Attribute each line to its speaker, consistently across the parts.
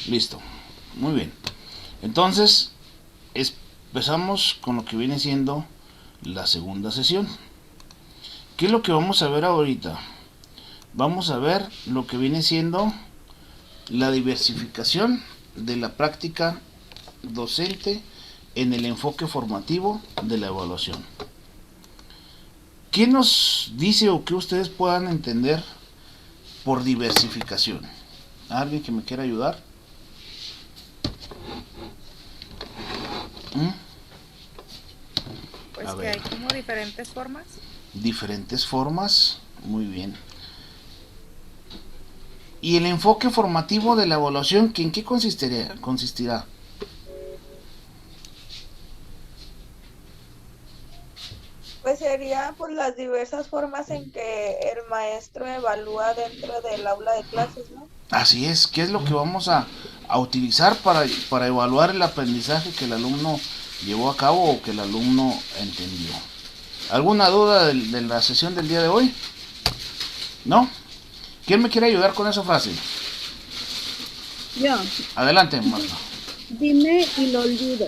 Speaker 1: Listo. Muy bien. Entonces, empezamos con lo que viene siendo la segunda sesión. ¿Qué es lo que vamos a ver ahorita? Vamos a ver lo que viene siendo la diversificación de la práctica docente en el enfoque formativo de la evaluación. ¿Qué nos dice o qué ustedes puedan entender por diversificación? ¿Alguien que me quiera ayudar? ¿Mm?
Speaker 2: Pues
Speaker 1: A
Speaker 2: que
Speaker 1: ver,
Speaker 2: hay como diferentes formas.
Speaker 1: diferentes formas, muy bien. ¿Y el enfoque formativo de la evaluación, en qué consistirá?
Speaker 3: Pues sería por las diversas formas en que el maestro evalúa dentro del aula de clases, ¿no?
Speaker 1: Así es, ¿qué es lo que vamos a utilizar para evaluar el aprendizaje que el alumno llevó a cabo o que el alumno entendió? ¿Alguna duda de la sesión del día de hoy? ¿No? ¿Quién me quiere ayudar con esa frase?
Speaker 4: Yo,
Speaker 1: Adelante, Marta.
Speaker 4: dime y lo olvido,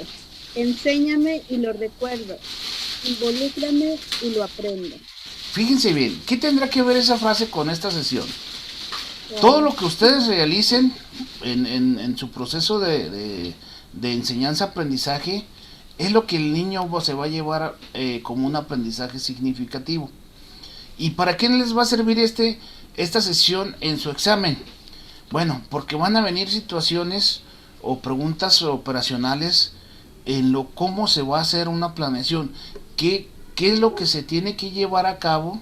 Speaker 4: enséñame y lo recuerdo, involúcrame y lo aprendo.
Speaker 1: Fíjense bien, ¿qué tendrá que ver esa frase con esta sesión? Todo lo que ustedes realicen en su proceso de enseñanza-aprendizaje es lo que el niño se va a llevar como un aprendizaje significativo. ¿Y para qué les va a servir esta sesión en su examen? Bueno, porque van a venir situaciones o preguntas operacionales en lo cómo se va a hacer una planeación, qué es lo que se tiene que llevar a cabo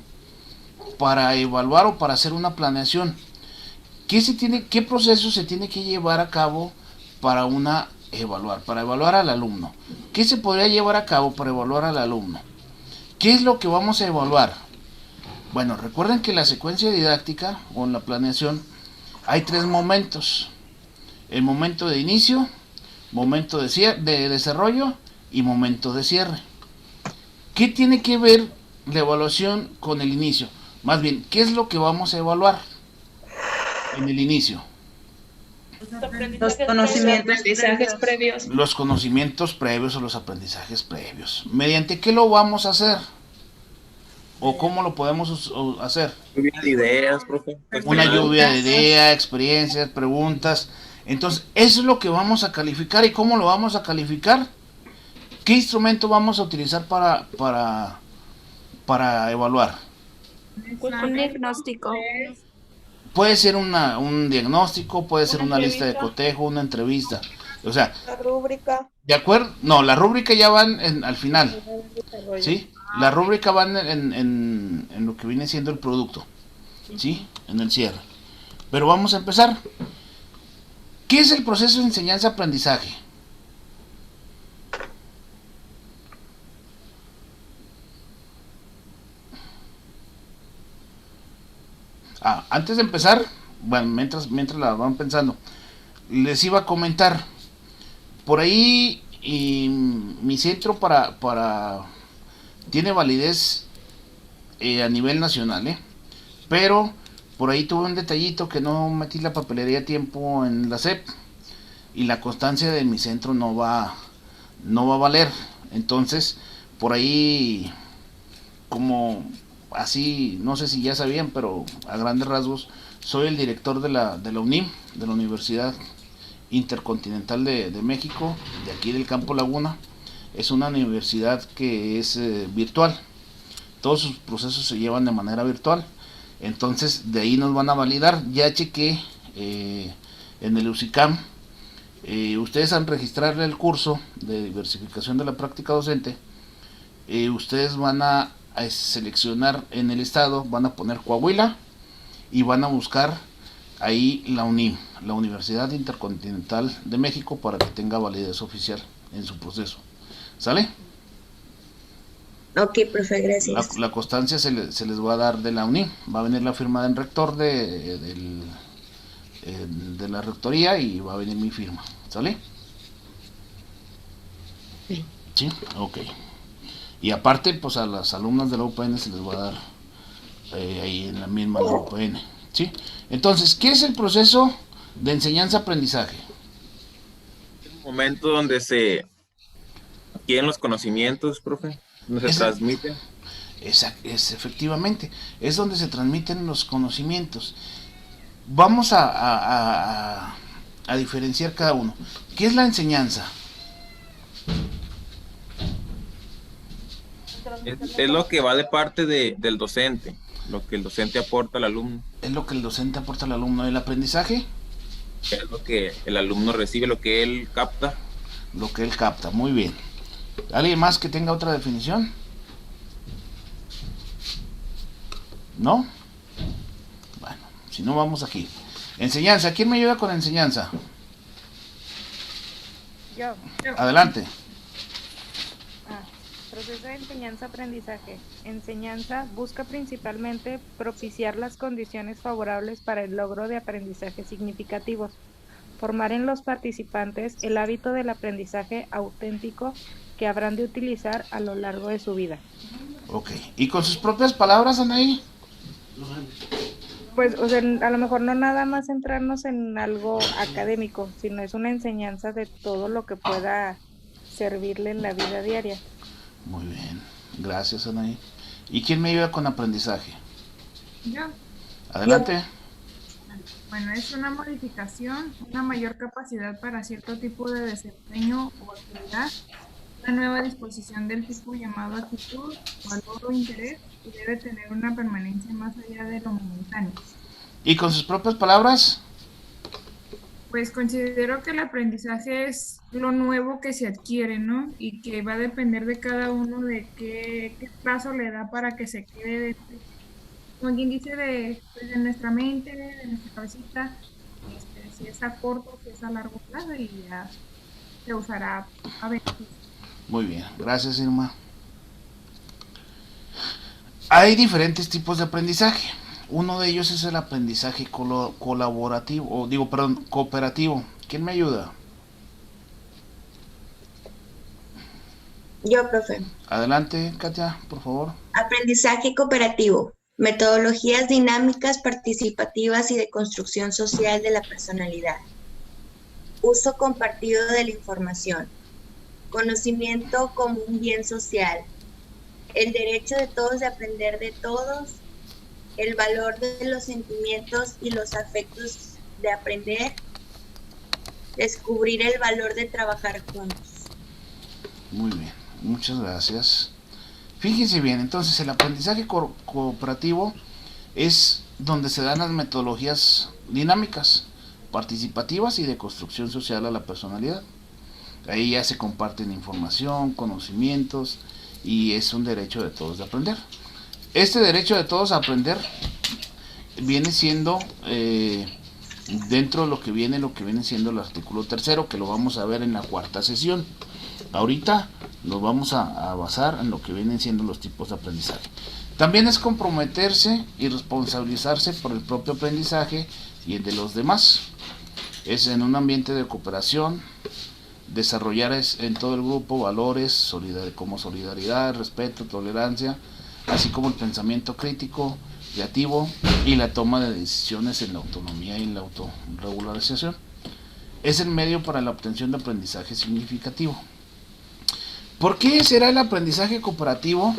Speaker 1: para evaluar o para hacer una planeación. ¿Qué proceso se tiene que llevar a cabo para para evaluar al alumno? ¿Qué se podría llevar a cabo para evaluar al alumno? ¿Qué es lo que vamos a evaluar? Bueno, recuerden que en la secuencia didáctica o en la planeación hay tres momentos. El momento de inicio, momento de desarrollo y momento de cierre. ¿Qué tiene que ver la evaluación con el inicio? Más bien, ¿qué es lo que vamos a evaluar en el inicio?
Speaker 5: Los aprendizajes previos.
Speaker 1: Los conocimientos previos o los aprendizajes previos. ¿Mediante qué lo vamos a hacer? ¿O cómo lo podemos hacer?
Speaker 6: Lluvia de ideas, profe.
Speaker 1: Una lluvia de ideas, experiencias, preguntas. Entonces, eso es lo que vamos a calificar. ¿Y cómo lo vamos a calificar? ¿Qué instrumento vamos a utilizar para evaluar?
Speaker 5: Un diagnóstico.
Speaker 1: Puede ser un diagnóstico, puede ser una lista de cotejo, una entrevista. O sea,
Speaker 3: La rúbrica.
Speaker 1: ¿de acuerdo? No, la rúbrica ya van al final. ¿Sí? La rúbrica van en lo que viene siendo el producto. ¿Sí? En el cierre. Pero vamos a empezar. ¿Qué es el proceso de enseñanza-aprendizaje? Antes de empezar, bueno, mientras la van pensando, les iba a comentar, por ahí mi centro tiene validez a nivel nacional, pero por ahí tuve un detallito que no metí la papelería a tiempo en la SEP y la constancia de mi centro no va a valer. Entonces, por ahí, como así, no sé si ya sabían, pero a grandes rasgos, soy el director de la UNIM, de la Universidad Intercontinental de México, de aquí del Campo Laguna. Es una universidad que es virtual. Todos sus procesos se llevan de manera virtual. Entonces, de ahí nos van a validar. Ya chequé en el UCICAM. Ustedes al registrar el curso de diversificación de la práctica docente, ustedes van a seleccionar en el estado, van a poner Coahuila y van a buscar ahí la UNIM, la Universidad Intercontinental de México, para que tenga validez oficial en su proceso. ¿Sale?
Speaker 5: Ok, profe, gracias.
Speaker 1: La constancia se les va a dar de la UNIM, va a venir la firma del rector de la rectoría y va a venir mi firma. ¿Sale?
Speaker 5: Sí.
Speaker 1: ¿Sí? Ok. Y aparte, pues a las alumnas de la UPN se les va a dar ahí en la misma la UPN. ¿Sí? Entonces, ¿qué es el proceso de enseñanza-aprendizaje?
Speaker 6: momento donde se adquieren los conocimientos, profe, donde se transmiten.
Speaker 1: Efectivamente, es donde se transmiten los conocimientos. Vamos a diferenciar cada uno. ¿Qué es la enseñanza?
Speaker 6: Es lo que va de parte del docente, lo que el docente aporta al alumno.
Speaker 1: Es lo que el docente aporta al alumno. ¿El aprendizaje?
Speaker 6: Es lo que el alumno recibe, lo que él capta.
Speaker 1: Lo que él capta, muy bien. ¿Alguien más que tenga otra definición? ¿No? Bueno, si no, vamos aquí. Enseñanza, ¿quién me ayuda con enseñanza?
Speaker 2: Yo.
Speaker 1: Adelante.
Speaker 2: Proceso de enseñanza-aprendizaje. Enseñanza busca principalmente propiciar las condiciones favorables para el logro de aprendizajes significativos, formar en los participantes el hábito del aprendizaje auténtico que habrán de utilizar a lo largo de su vida.
Speaker 1: Ok, ¿y con sus propias palabras, Anaí?
Speaker 2: Pues, o sea, a lo mejor no nada más centrarnos en algo académico, sino es una enseñanza de todo lo que pueda servirle en la vida diaria.
Speaker 1: Muy bien, gracias, Anaí. ¿Y quién me ayuda con aprendizaje?
Speaker 7: Yo.
Speaker 1: Adelante.
Speaker 7: Bueno, es una modificación, una mayor capacidad para cierto tipo de desempeño o actividad, una nueva disposición del tipo llamado actitud, valor o interés, y debe tener una permanencia más allá de lo momentáneo.
Speaker 1: ¿Y con sus propias palabras?
Speaker 7: Pues considero que el aprendizaje es lo nuevo que se adquiere, ¿no? Y que va a depender de cada uno de qué plazo le da para que se quede, como quien dice, de nuestra mente, de nuestra cabecita, si es a corto, si es a largo plazo, y ya se usará a beneficio.
Speaker 1: Muy bien, gracias, Irma. Hay diferentes tipos de aprendizaje. Uno de ellos es el aprendizaje colaborativo, cooperativo. ¿Quién me ayuda?
Speaker 5: Yo, profe.
Speaker 1: Adelante, Katia, por favor.
Speaker 5: Aprendizaje cooperativo. Metodologías dinámicas, participativas y de construcción social de la personalidad. Uso compartido de la información. Conocimiento como un bien social. El derecho de todos de aprender de todos. El valor de los sentimientos y los afectos de aprender. Descubrir el valor de trabajar juntos.
Speaker 1: Muy bien, muchas gracias. Fíjense bien, entonces el aprendizaje cooperativo es donde se dan las metodologías dinámicas, participativas y de construcción social a la personalidad. Ahí ya se comparten información, conocimientos y es un derecho de todos de aprender. Este derecho de todos a aprender viene siendo dentro de lo que viene siendo el artículo 3, que lo vamos a ver en la 4ª sesión. Ahorita nos vamos a basar en lo que vienen siendo los tipos de aprendizaje. También es comprometerse y responsabilizarse por el propio aprendizaje y el de los demás. Es en un ambiente de cooperación, desarrollar en todo el grupo valores como solidaridad, respeto, tolerancia, así como el pensamiento crítico, creativo y la toma de decisiones en la autonomía y la autorregularización. Es el medio para la obtención de aprendizaje significativo. ¿Por qué será el aprendizaje cooperativo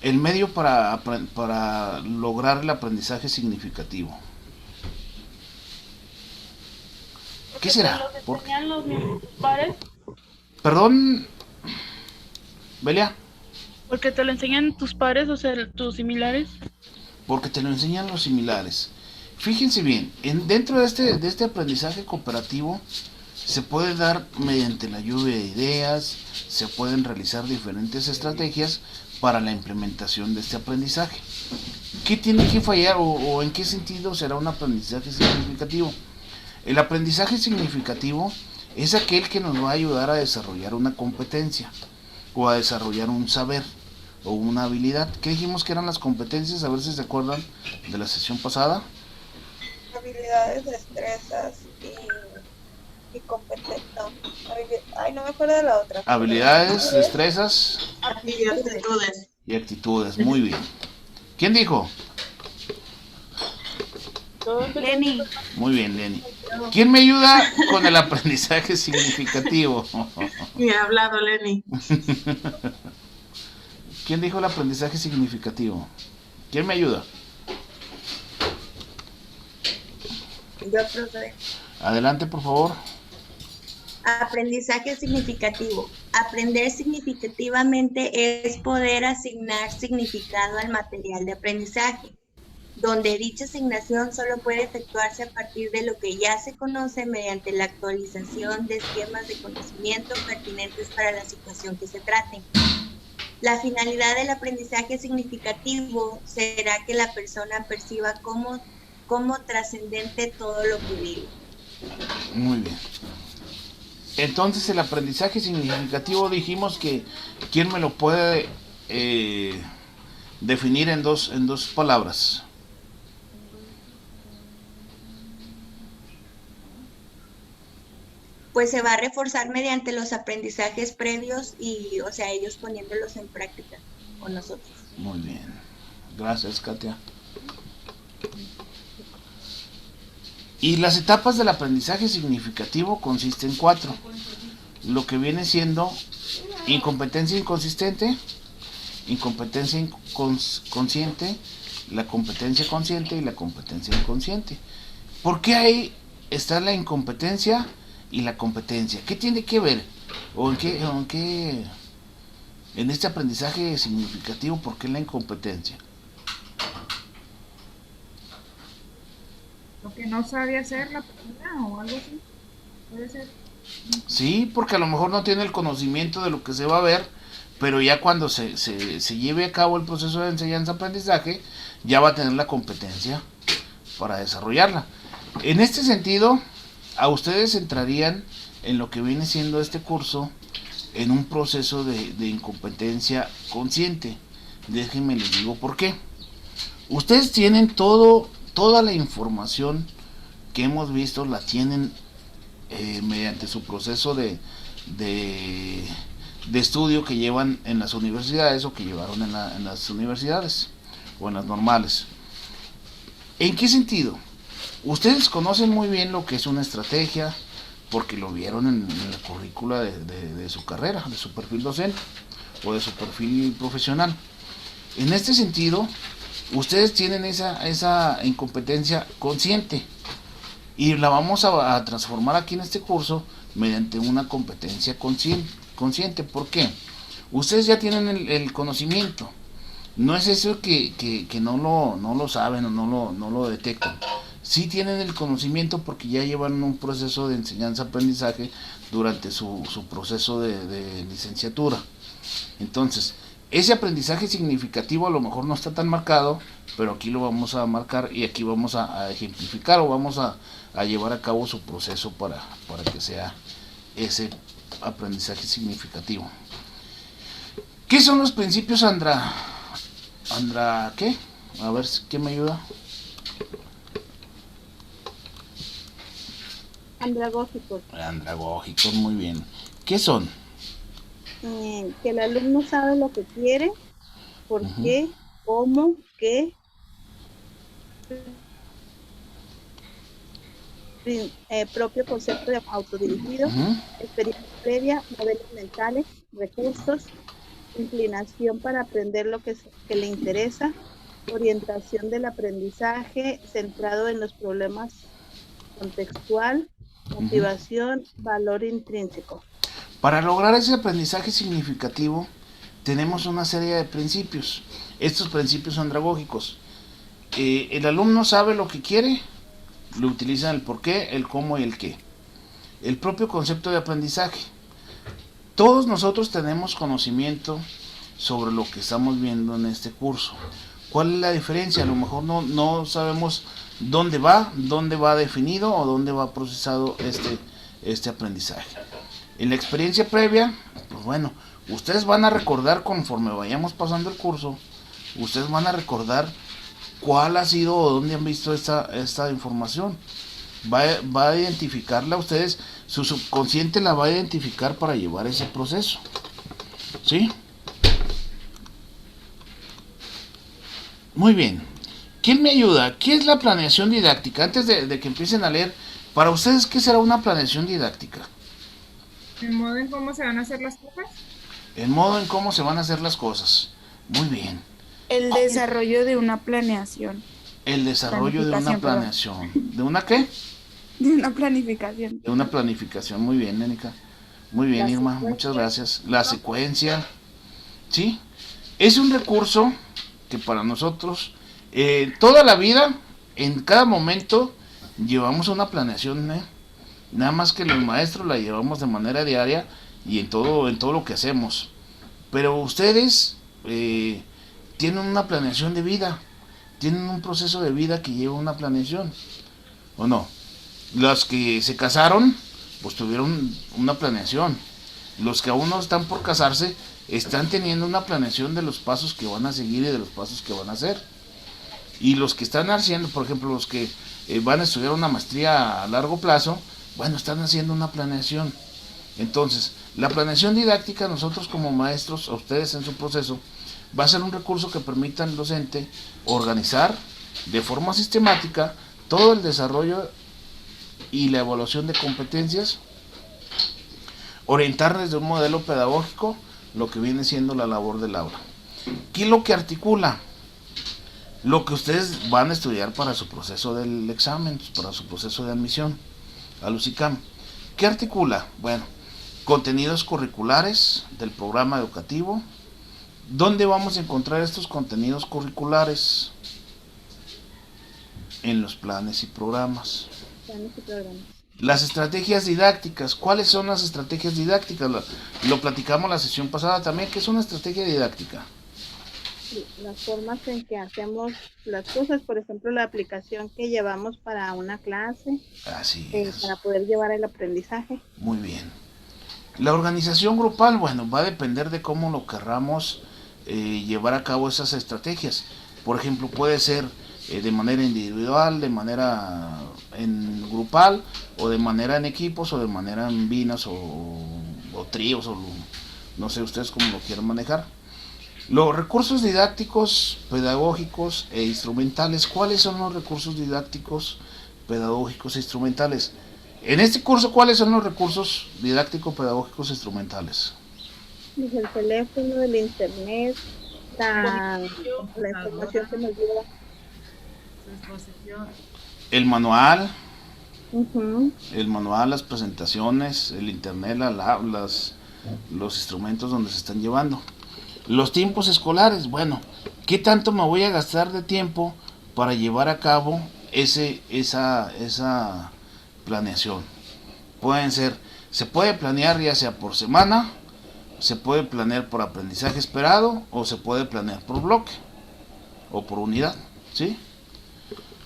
Speaker 1: el medio para lograr el aprendizaje significativo? ¿Qué será?
Speaker 8: ¿Por qué los mismos pares?
Speaker 1: Perdón, Belia.
Speaker 8: Porque te lo enseñan tus pares, o sea, tus similares.
Speaker 1: Porque te lo enseñan los similares. Fíjense bien, dentro de este aprendizaje cooperativo se puede dar mediante la lluvia de ideas, se pueden realizar diferentes estrategias para la implementación de este aprendizaje. ¿Qué tiene que fallar o en qué sentido será un aprendizaje significativo? El aprendizaje significativo es aquel que nos va a ayudar a desarrollar una competencia o a desarrollar un saber o una habilidad. ¿Qué dijimos que eran las competencias? A ver si se acuerdan de la sesión pasada.
Speaker 3: Habilidades, destrezas y competencia. No me acuerdo de la otra.
Speaker 1: Habilidades, destrezas
Speaker 5: y actitudes.
Speaker 1: Y actitudes, muy bien. ¿Quién dijo?
Speaker 2: Lenny.
Speaker 1: Muy bien, Lenny. ¿Quién me ayuda con el aprendizaje significativo?
Speaker 9: Ni ha hablado, Lenny.
Speaker 1: ¿Quién dijo el aprendizaje significativo? ¿Quién me ayuda?
Speaker 5: Yo, profe.
Speaker 1: Adelante, por favor.
Speaker 5: Aprendizaje significativo. Aprender significativamente es poder asignar significado al material de aprendizaje, donde dicha asignación solo puede efectuarse a partir de lo que ya se conoce mediante la actualización de esquemas de conocimiento pertinentes para la situación que se trate. La finalidad del aprendizaje significativo será que la persona perciba como trascendente todo lo que vive.
Speaker 1: Muy bien. Entonces el aprendizaje significativo dijimos que ¿quién me lo puede definir en dos palabras?
Speaker 5: Pues se va a reforzar mediante los aprendizajes previos y, o sea, ellos poniéndolos en práctica con nosotros.
Speaker 1: Muy bien. Gracias, Katia. Y las etapas del aprendizaje significativo consisten en 4. Lo que viene siendo incompetencia inconsistente, incompetencia consciente, la competencia consciente y la competencia inconsciente. ¿Por qué ahí está la incompetencia y la competencia? ¿Qué tiene que ver? ¿O en este aprendizaje significativo, por qué la incompetencia?
Speaker 7: Lo que no sabe hacer la persona o algo así. Puede ser.
Speaker 1: Sí, porque a lo mejor no tiene el conocimiento de lo que se va a ver, pero ya cuando se lleve a cabo el proceso de enseñanza-aprendizaje, ya va a tener la competencia para desarrollarla. En este sentido, a ustedes entrarían en lo que viene siendo este curso en un proceso de incompetencia consciente. Déjenme les digo por qué. Ustedes tienen toda la información que hemos visto, la tienen mediante su proceso de estudio que llevan en las universidades o que llevaron en las universidades o en las normales. ¿En qué sentido? Ustedes conocen muy bien lo que es una estrategia porque lo vieron en la currícula de su carrera, de su perfil docente o de su perfil profesional. En este sentido, ustedes tienen esa incompetencia consciente y la vamos a transformar aquí en este curso mediante una competencia consciente. ¿Por qué? Ustedes ya tienen el conocimiento. No es eso que no lo saben o no lo detectan. Sí tienen el conocimiento porque ya llevan un proceso de enseñanza-aprendizaje durante su proceso de licenciatura. Entonces, ese aprendizaje significativo a lo mejor no está tan marcado, pero aquí lo vamos a marcar y aquí vamos a ejemplificar o vamos a llevar a cabo su proceso para que sea ese aprendizaje significativo. ¿Qué son los principios ¿qué? A ver, ¿quién me ayuda? Andragógicos, muy bien. ¿Qué son?
Speaker 4: Que el alumno sabe lo que quiere, por qué, cómo, qué, propio concepto de autodirigido, experiencia previa, modelos mentales, recursos, inclinación para aprender lo que le interesa, orientación del aprendizaje centrado en los problemas contextual, motivación, valor intrínseco.
Speaker 1: Para lograr ese aprendizaje significativo tenemos una serie de principios. Estos principios andragógicos. El alumno sabe lo que quiere, lo utilizan el por qué, el cómo y el qué. El propio concepto de aprendizaje. Todos nosotros tenemos conocimiento sobre lo que estamos viendo en este curso. ¿Cuál es la diferencia? A lo mejor no sabemos dónde va definido o dónde va procesado este aprendizaje. En la experiencia previa, pues bueno, ustedes van a recordar conforme vayamos pasando el curso, ustedes van a recordar cuál ha sido o dónde han visto esta información. Va a identificarla ustedes, su subconsciente la va a identificar para llevar ese proceso. ¿Sí? Muy bien. ¿Quién me ayuda? ¿Qué es la planeación didáctica? Antes de que empiecen a leer, Para ustedes, ¿qué será una planeación didáctica?
Speaker 7: ¿El modo en cómo se van a hacer las cosas?
Speaker 1: El modo en cómo se van a hacer las cosas. Muy bien.
Speaker 8: El desarrollo de una planeación.
Speaker 1: El desarrollo de una planeación. ¿De una qué?
Speaker 8: De una planificación.
Speaker 1: De una planificación. Muy bien, Nénica. Muy bien, Irma. Muchas gracias. La secuencia. ¿Sí? Es un recurso que para nosotros, toda la vida, en cada momento, llevamos una planeación, nada más que los maestros la llevamos de manera diaria y en todo lo que hacemos. Pero ustedes tienen una planeación de vida, tienen un proceso de vida que lleva una planeación, ¿o no? Los que se casaron, pues tuvieron una planeación. Los que aún no están por casarse, están teniendo una planeación de los pasos que van a seguir y de los pasos que van a hacer. Y los que están haciendo, por ejemplo, los que van a estudiar una maestría a largo plazo, bueno, están haciendo una planeación. Entonces, la planeación didáctica, nosotros como maestros, a ustedes en su proceso, va a ser un recurso que permita al docente organizar de forma sistemática todo el desarrollo y la evaluación de competencias, orientar desde un modelo pedagógico lo que viene siendo la labor del aula. ¿Qué es lo que articula? Lo que ustedes van a estudiar para su proceso del examen, para su proceso de admisión al UCICAM. ¿Qué articula? Bueno, contenidos curriculares del programa educativo. ¿Dónde vamos a encontrar estos contenidos curriculares? En los planes y programas. Las estrategias didácticas. ¿Cuáles son las estrategias didácticas? Lo platicamos la sesión pasada también. ¿Qué es una estrategia didáctica?
Speaker 4: Las formas en que hacemos las cosas, por ejemplo, la aplicación que llevamos para una clase,
Speaker 1: así es,
Speaker 4: para poder llevar el aprendizaje.
Speaker 1: Muy bien. La organización grupal, bueno, va a depender de cómo lo querramos llevar a cabo esas estrategias. Por ejemplo, puede ser de manera individual, de manera en grupal, o de manera en equipos, o de manera en binas, o tríos, o no sé ustedes cómo lo quieran manejar. Los recursos didácticos, pedagógicos e instrumentales. ¿Cuáles son los recursos didácticos, pedagógicos e instrumentales? En este curso, ¿cuáles son los recursos didácticos, pedagógicos e instrumentales?
Speaker 4: Pues el teléfono, el internet, la información que nos lleva.
Speaker 1: El manual, el manual, las presentaciones, el internet, los instrumentos donde se están llevando. Los tiempos escolares, bueno, ¿qué tanto me voy a gastar de tiempo para llevar a cabo esa planeación? Se puede planear ya sea por semana, se puede planear por aprendizaje esperado, o se puede planear por bloque, o por unidad, ¿sí?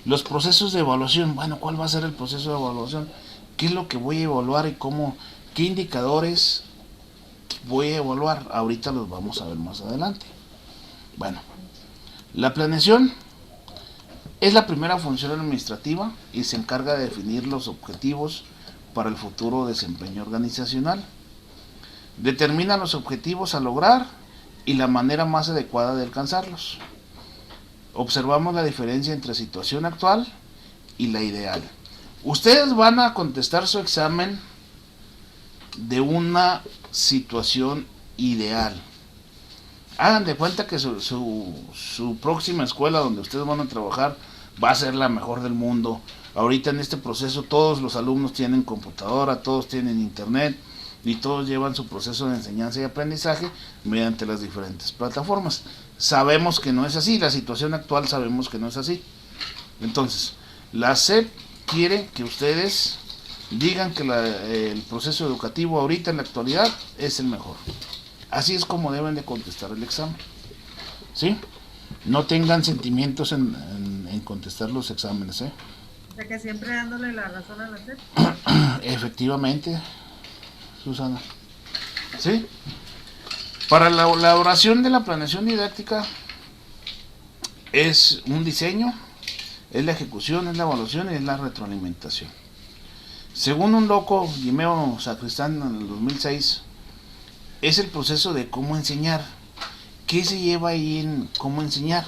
Speaker 1: Los procesos de evaluación, bueno, ¿cuál va a ser el proceso de evaluación? ¿Qué es lo que voy a evaluar y cómo, qué indicadores voy a evaluar? Ahorita los vamos a ver más adelante. Bueno, la planeación es la primera función administrativa y se encarga de definir los objetivos para el futuro desempeño organizacional. Determina los objetivos a lograr y la manera más adecuada de alcanzarlos. Observamos la diferencia entre situación actual y la ideal. Ustedes van a contestar su examen de una situación ideal. Hagan de cuenta que su próxima escuela donde ustedes van a trabajar va a ser la mejor del mundo. Ahorita en este proceso todos los alumnos tienen computadora, todos tienen internet y todos llevan su proceso de enseñanza y aprendizaje mediante las diferentes plataformas. Sabemos que no es así, la situación actual sabemos que no es así. Entonces, la SEP quiere que ustedes digan que el proceso educativo ahorita en la actualidad es el mejor. Así es como deben de contestar el examen, ¿sí? No tengan sentimientos en contestar los exámenes, ¿eh?
Speaker 9: O sea que siempre dándole la razón a la SEP.
Speaker 1: Efectivamente, Susana. ¿Sí? Para la elaboración de la planeación didáctica es un diseño, es la ejecución, es la evaluación y es la retroalimentación. Según un loco, Guimeo Sacristán, en el 2006, es el proceso de cómo enseñar. ¿Qué se lleva ahí en cómo enseñar?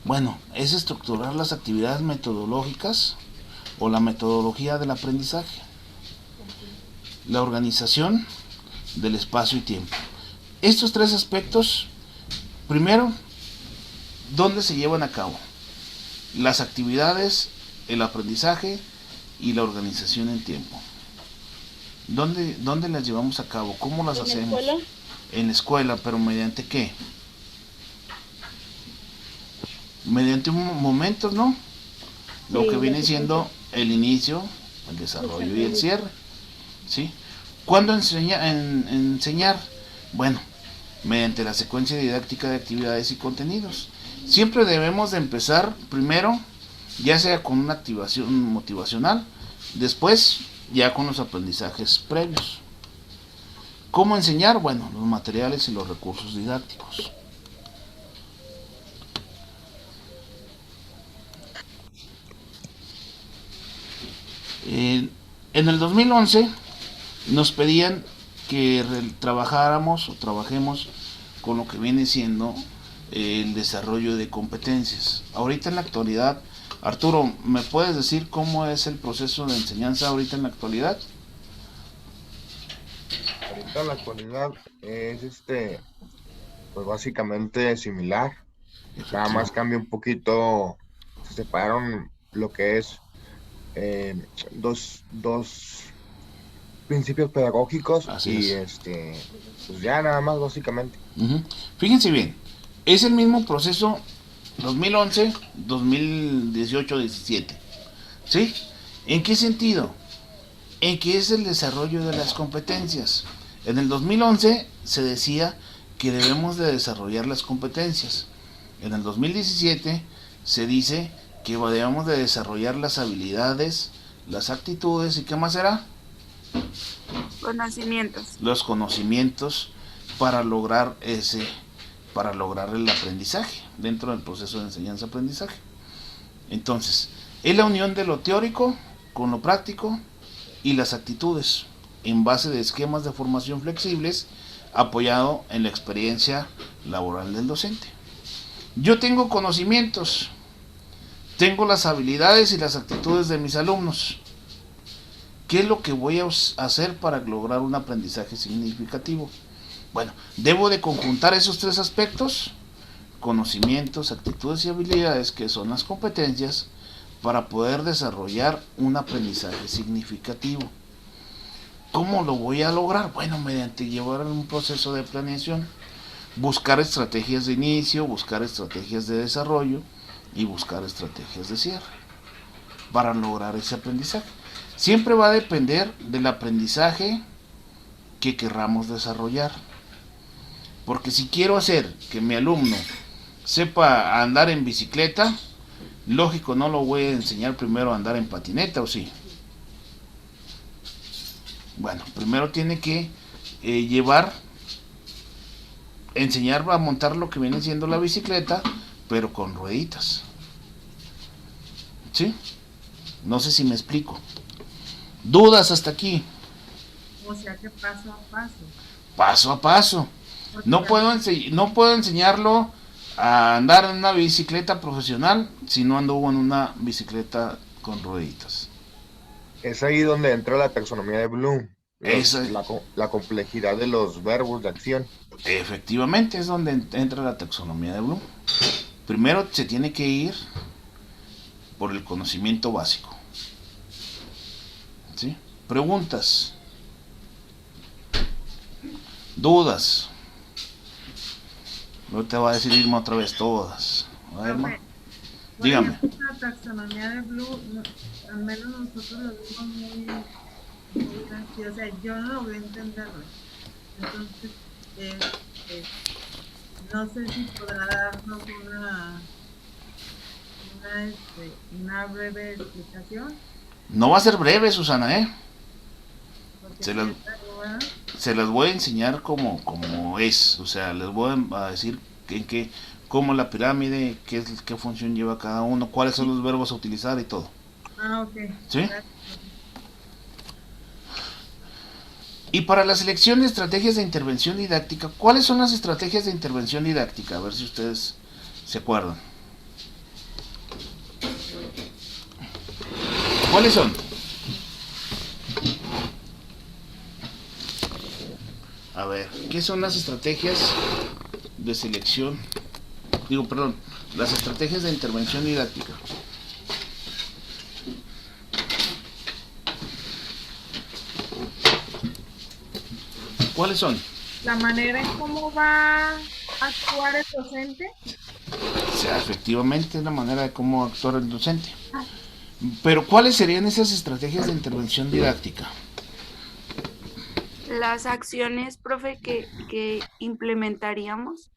Speaker 1: Bueno, es estructurar las actividades metodológicas o la metodología del aprendizaje. La organización del espacio y tiempo. Estos tres aspectos, primero, ¿dónde se llevan a cabo? Las actividades, el aprendizaje y la organización en tiempo. ¿Dónde las llevamos a cabo? ¿Cómo las hacemos?
Speaker 8: ¿En la escuela?
Speaker 1: En la escuela, pero ¿mediante qué? Mediante un momento, ¿no? Lo
Speaker 8: Sí,
Speaker 1: que viene siendo el inicio, el desarrollo y el cierre. ¿Sí? ¿Cuándo enseñar? Bueno, mediante la secuencia didáctica de actividades y contenidos. Siempre debemos de empezar primero, ya sea con una activación motivacional, después ya con los aprendizajes previos. ¿Cómo enseñar? Bueno, los materiales y los recursos didácticos. En el 2011 nos pedían que trabajáramos o trabajemos con lo que viene siendo el desarrollo de competencias. Ahorita en la actualidad, Arturo, ¿me puedes decir cómo es el proceso de enseñanza ahorita en la actualidad?
Speaker 10: Ahorita en la actualidad es pues básicamente similar. Nada más cambia un poquito, se separaron lo que es dos principios pedagógicos.
Speaker 1: Así
Speaker 10: y
Speaker 1: es.
Speaker 10: Pues ya nada más básicamente.
Speaker 1: Fíjense bien, es el mismo proceso 2011, 2018, 17. ¿Sí? ¿En qué sentido? En que es el desarrollo de las competencias. En el 2011 se decía que debemos de desarrollar las competencias. En el 2017 se dice que debemos de desarrollar las habilidades, las actitudes y ¿qué más será?
Speaker 8: Conocimientos.
Speaker 1: Los conocimientos para lograr el aprendizaje dentro del proceso de enseñanza-aprendizaje. Entonces, es la unión de lo teórico con lo práctico y las actitudes en base de esquemas de formación flexibles apoyado en la experiencia laboral del docente. Yo tengo conocimientos, tengo las habilidades y las actitudes de mis alumnos. ¿Qué es lo que voy a hacer para lograr un aprendizaje significativo? Bueno, debo de conjuntar esos tres aspectos, conocimientos, actitudes y habilidades, que son las competencias, para poder desarrollar un aprendizaje significativo. ¿Cómo lo voy a lograr? Bueno, mediante llevar un proceso de planeación, buscar estrategias de inicio, buscar estrategias de desarrollo y buscar estrategias de cierre para lograr ese aprendizaje. Siempre va a depender del aprendizaje que querramos desarrollar. Porque si quiero hacer que mi alumno sepa andar en bicicleta, lógico, no lo voy a enseñar primero a andar en patineta, ¿o sí? Bueno, primero tiene que enseñar a montar lo que viene siendo la bicicleta, pero con rueditas. ¿Sí? No sé si me explico. ¿Dudas hasta aquí?
Speaker 9: O sea que paso a paso.
Speaker 1: Paso a paso. No puedo enseñarlo a andar en una bicicleta profesional si no anduvo en una bicicleta con rueditas.
Speaker 10: Es ahí donde entra la taxonomía de Bloom.
Speaker 1: Esa-
Speaker 10: La complejidad de los verbos de acción.
Speaker 1: Efectivamente, es donde entra la taxonomía de Bloom. Primero se tiene que ir por el conocimiento básico. ¿Sí? Preguntas. Dudas. No te va a decir Irma otra vez todas. A ver, Irma. Dígame.
Speaker 9: La taxonomía de Blue, al menos nosotros lo vimos muy así, o sea, yo no logré entenderlo. Entonces, no sé si podrá darnos una breve explicación.
Speaker 1: No va a ser breve, Susana, ¿eh?
Speaker 9: Porque
Speaker 1: Se las voy a enseñar como es. O sea, les voy a decir cómo la pirámide, qué función lleva cada uno, cuáles son los verbos a utilizar y todo.
Speaker 9: ok.
Speaker 1: ¿Sí?
Speaker 9: Gracias.
Speaker 1: Y para la selección de estrategias de intervención didáctica, ¿cuáles son las estrategias de intervención didáctica? A ver si ustedes se acuerdan. ¿Cuáles son? A ver, ¿qué son las estrategias de selección? Las estrategias de intervención didáctica. ¿Cuáles son?
Speaker 7: La manera en cómo va a actuar el docente.
Speaker 1: O sea, efectivamente es la manera de cómo actuar el docente. Pero ¿cuáles serían esas estrategias de intervención didáctica?
Speaker 8: Las acciones, profe, que implementaríamos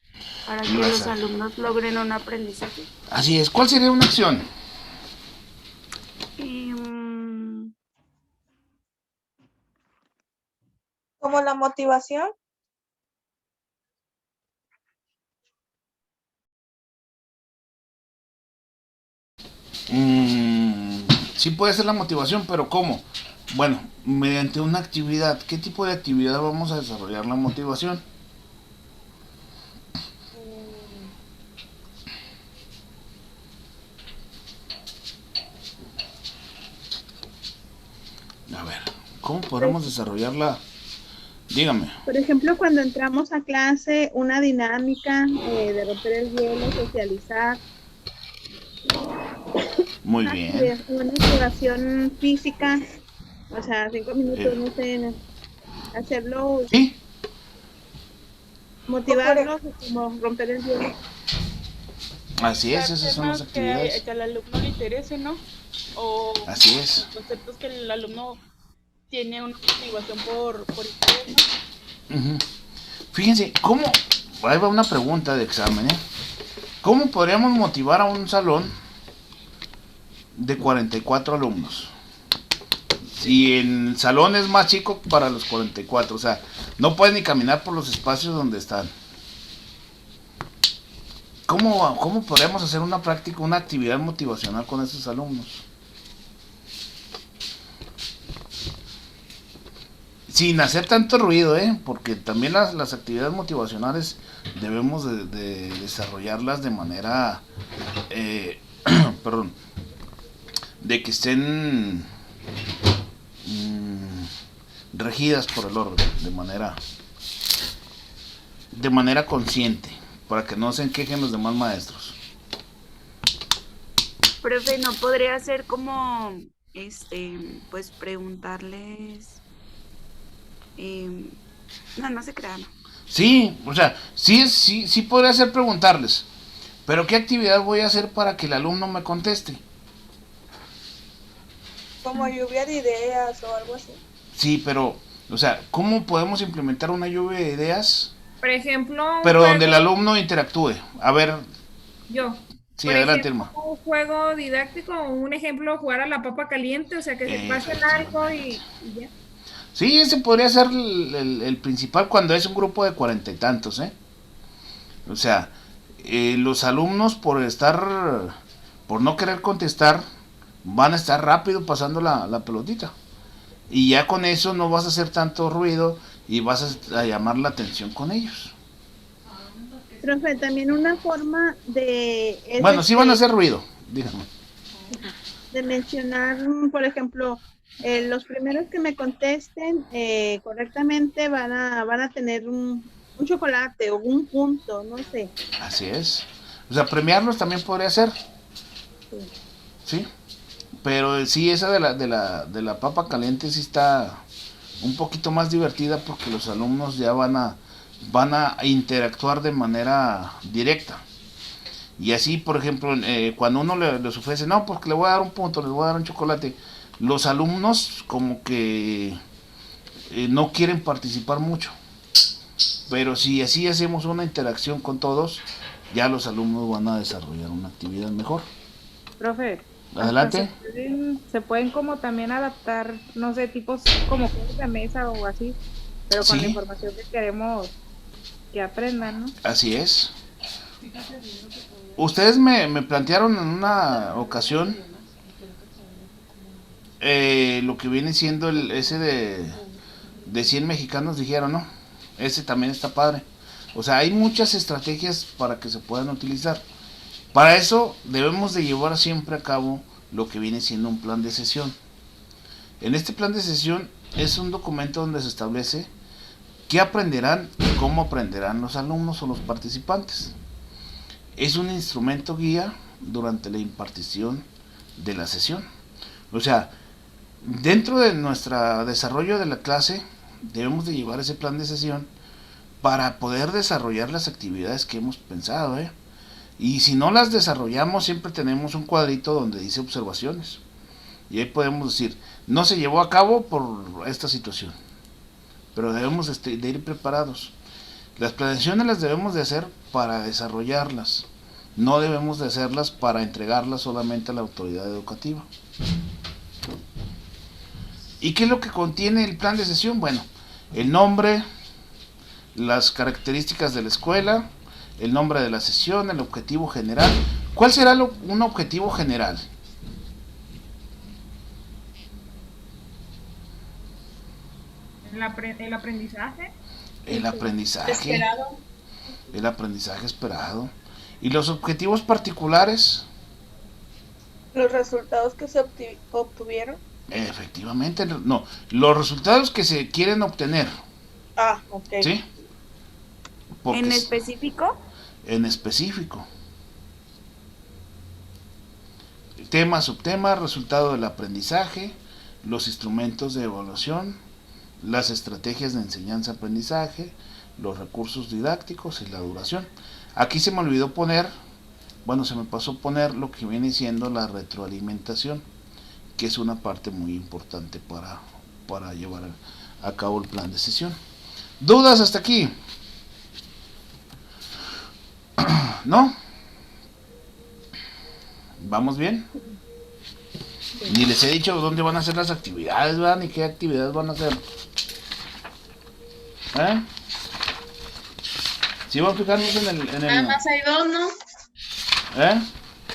Speaker 8: para que los alumnos logren un aprendizaje.
Speaker 1: Así es. ¿Cuál sería una acción?
Speaker 3: ¿Como la motivación?
Speaker 1: Sí puede ser la motivación, pero ¿cómo? Bueno, mediante una actividad. ¿Qué tipo de actividad vamos a desarrollar la motivación? A ver, ¿cómo podemos desarrollarla? Dígame.
Speaker 4: Por ejemplo, cuando entramos a clase, una dinámica de romper el hielo, socializar.
Speaker 1: Muy bien.
Speaker 4: Una activación física, o sea, 5 minutos, no sé, hacerlo.
Speaker 1: ¿Sí?
Speaker 4: Motivarlos, como romper el hielo.
Speaker 1: Así es, esas son las actividades.
Speaker 8: Que al alumno le interese, ¿no? O
Speaker 1: así es.
Speaker 8: Conceptos que el alumno tiene una motivación por interés, ¿no?
Speaker 1: Fíjense, ¿cómo? Ahí va una pregunta de examen, ¿eh? ¿Cómo podríamos motivar a un salón de 44 alumnos? Si el salón es más chico para los 44, o sea, no pueden ni caminar por los espacios donde están. ¿Cómo podríamos hacer una práctica, una actividad motivacional con esos alumnos? Sin hacer tanto ruido, porque también las actividades motivacionales debemos de desarrollarlas de manera, perdón, de que estén regidas por el orden, de manera consciente, para que no se quejen los demás maestros.
Speaker 8: Profe, ¿no podría ser como, pues preguntarles? No se crean.
Speaker 1: Sí, o sea, sí podría ser preguntarles, pero ¿qué actividad voy a hacer para que el alumno me conteste?
Speaker 3: Como lluvia de ideas o algo así.
Speaker 1: Sí, pero, o sea, ¿cómo podemos implementar una lluvia de ideas?
Speaker 7: Por ejemplo,
Speaker 1: pero donde el alumno interactúe. A ver.
Speaker 7: Yo.
Speaker 1: Sí, adelante, Irma.
Speaker 7: Un juego didáctico, un ejemplo, jugar a la papa caliente, o sea, que se pase algo y ya.
Speaker 1: Sí, ese podría ser el principal cuando es un grupo de 40 y tantos, O sea, los alumnos por no querer contestar, van a estar rápido pasando la pelotita. Y ya con eso no vas a hacer tanto ruido y vas a llamar la atención con ellos.
Speaker 4: Profe, también una forma de...
Speaker 1: Bueno, sí van a hacer ruido, dígame.
Speaker 4: De mencionar, por ejemplo, los primeros que me contesten correctamente van a tener un chocolate o un punto, no sé.
Speaker 1: Así es. O sea, premiarlos también podría ser. Sí. Pero sí, esa de la papa caliente sí está un poquito más divertida porque los alumnos ya van a interactuar de manera directa. Y así, por ejemplo, cuando uno les ofrece, no, porque le voy a dar un punto, les voy a dar un chocolate, los alumnos como que no quieren participar mucho. Pero si así hacemos una interacción con todos, ya los alumnos van a desarrollar una actividad mejor.
Speaker 2: Profe.
Speaker 1: Adelante.
Speaker 2: Se pueden como también adaptar, no sé, tipos como juegos de mesa o así, pero con la información que queremos que aprendan, ¿no?
Speaker 1: Así es. Ustedes me plantearon en una ocasión lo que viene siendo ese de 100 mexicanos, dijeron, ¿no? Ese también está padre. O sea, hay muchas estrategias para que se puedan utilizar. Para eso debemos de llevar siempre a cabo lo que viene siendo un plan de sesión. En este plan de sesión es un documento donde se establece qué aprenderán y cómo aprenderán los alumnos o los participantes. Es un instrumento guía durante la impartición de la sesión. O sea, dentro de nuestro desarrollo de la clase debemos de llevar ese plan de sesión para poder desarrollar las actividades que hemos pensado, Y si no las desarrollamos, siempre tenemos un cuadrito donde dice observaciones. Y ahí podemos decir, no se llevó a cabo por esta situación. Pero debemos de ir preparados. Las planeaciones las debemos de hacer para desarrollarlas. No debemos de hacerlas para entregarlas solamente a la autoridad educativa. ¿Y qué es lo que contiene el plan de sesión? Bueno, el nombre, las características de la escuela, el nombre de la sesión, el objetivo general. ¿Cuál será un objetivo general?
Speaker 7: El aprendizaje.
Speaker 1: El aprendizaje.
Speaker 4: Esperado.
Speaker 1: El aprendizaje esperado. ¿Y los objetivos particulares?
Speaker 3: Los resultados que se obtuvieron.
Speaker 1: Efectivamente, no. Los resultados que se quieren obtener.
Speaker 3: Ah, ok.
Speaker 1: ¿Sí? Porque
Speaker 8: ¿En específico?
Speaker 1: En específico. Tema, subtema, resultado del aprendizaje, los instrumentos de evaluación, las estrategias de enseñanza-aprendizaje, los recursos didácticos y la duración. Aquí se me olvidó poner, se me pasó poner lo que viene siendo la retroalimentación, que es una parte muy importante para llevar a cabo el plan de sesión. ¿Dudas hasta aquí? ¿No? ¿Vamos bien? Ni les he dicho dónde van a hacer las actividades, ¿verdad? Ni qué actividades van a hacer. ¿Sí van a fijarnos en el...
Speaker 4: Nada más hay dos, ¿no?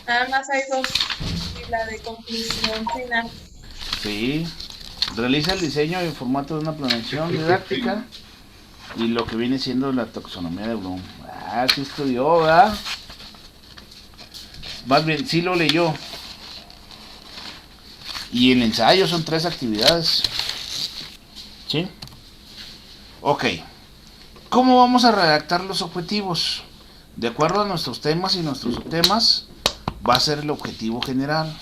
Speaker 4: Nada más hay dos. Y la de conclusión final.
Speaker 1: Sí. Realiza el diseño y formato de una planeación didáctica y lo que viene siendo la taxonomía de Bloom. Sí estudió, ¿verdad? Más bien, sí lo leyó. Y el ensayo son 3 actividades. ¿Sí? Ok. ¿Cómo vamos a redactar los objetivos? De acuerdo a nuestros temas y nuestros subtemas, va a ser el objetivo general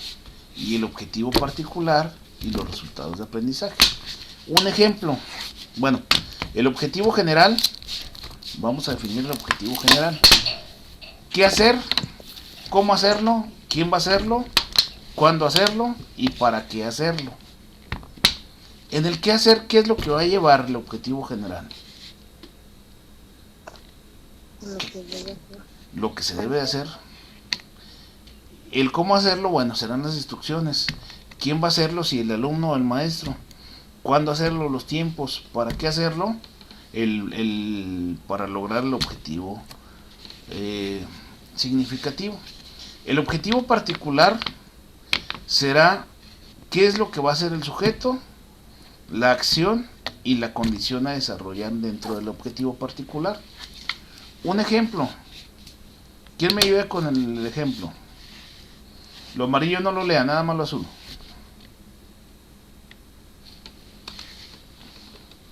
Speaker 1: y el objetivo particular y los resultados de aprendizaje. Un ejemplo. Bueno, el objetivo general, vamos a definir el objetivo general. ¿Qué hacer? ¿Cómo hacerlo? ¿Quién va a hacerlo? ¿Cuándo hacerlo? ¿Y para qué hacerlo? En el qué hacer, ¿qué es lo que va a llevar el objetivo general? Lo que se debe hacer. El cómo hacerlo, serán las instrucciones. ¿Quién va a hacerlo? Si el alumno o el maestro. ¿Cuándo hacerlo? Los tiempos. ¿Para qué hacerlo? Para lograr el objetivo significativo. El objetivo particular será qué es lo que va a hacer el sujeto, la acción y la condición a desarrollar dentro del objetivo particular. Un ejemplo. ¿Quién me ayuda con el ejemplo? Lo amarillo no lo lea, nada más lo azul.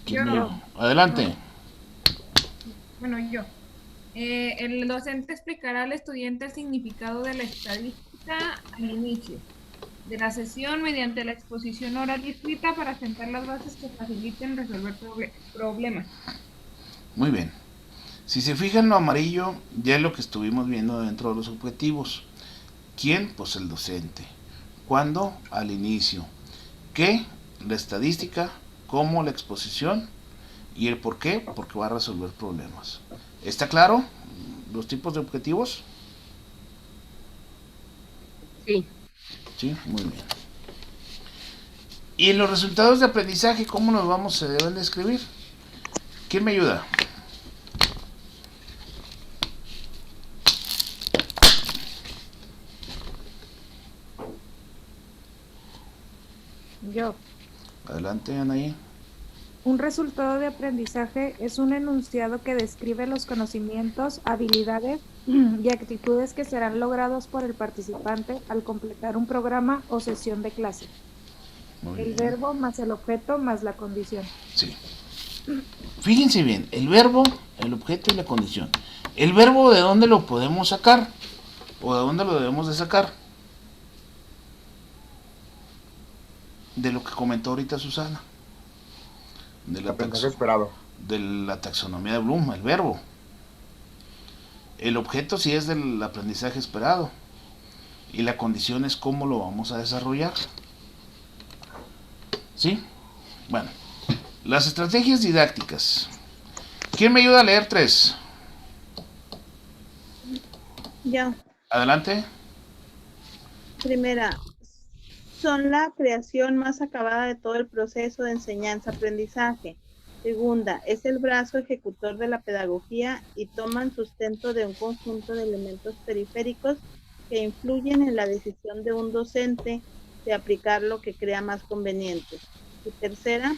Speaker 7: Yo.
Speaker 1: Adelante.
Speaker 7: Bueno, yo. El docente explicará al estudiante el significado de la estadística al inicio de la sesión mediante la exposición oral y escrita para sentar las bases que faciliten resolver problemas.
Speaker 1: Muy bien. Si se fijan, lo amarillo ya es lo que estuvimos viendo dentro de los objetivos. ¿Quién? Pues el docente. ¿Cuándo? Al inicio. ¿Qué? La estadística. ¿Cómo? La exposición. ¿Y el por qué? Porque va a resolver problemas. ¿Está claro los tipos de objetivos?
Speaker 11: Sí.
Speaker 1: Sí, muy bien. ¿Y en los resultados de aprendizaje cómo se deben de escribir? ¿Quién me ayuda?
Speaker 2: Yo.
Speaker 1: Adelante, Anaí.
Speaker 2: Un resultado de aprendizaje es un enunciado que describe los conocimientos, habilidades y actitudes que serán logrados por el participante al completar un programa o sesión de clase.
Speaker 1: Muy
Speaker 2: El
Speaker 1: bien.
Speaker 2: verbo más el objeto más la condición.
Speaker 1: Sí. Fíjense bien, el verbo, el objeto y la condición. ¿El verbo de dónde lo podemos sacar? ¿O de dónde lo debemos de sacar? De lo que comentó ahorita Susana. De la,
Speaker 10: Aprendizaje esperado.
Speaker 1: de la taxonomía de Bloom, el verbo. El objeto sí es del aprendizaje esperado. Y la condición es cómo lo vamos a desarrollar. ¿Sí? Bueno, las estrategias didácticas. ¿Quién me ayuda a leer 3?
Speaker 4: Ya,
Speaker 1: Adelante.
Speaker 4: primera, son la creación más acabada de todo el proceso de enseñanza-aprendizaje. Segunda, es el brazo ejecutor de la pedagogía y toman sustento de un conjunto de elementos periféricos que influyen en la decisión de un docente de aplicar lo que crea más conveniente. Y tercera,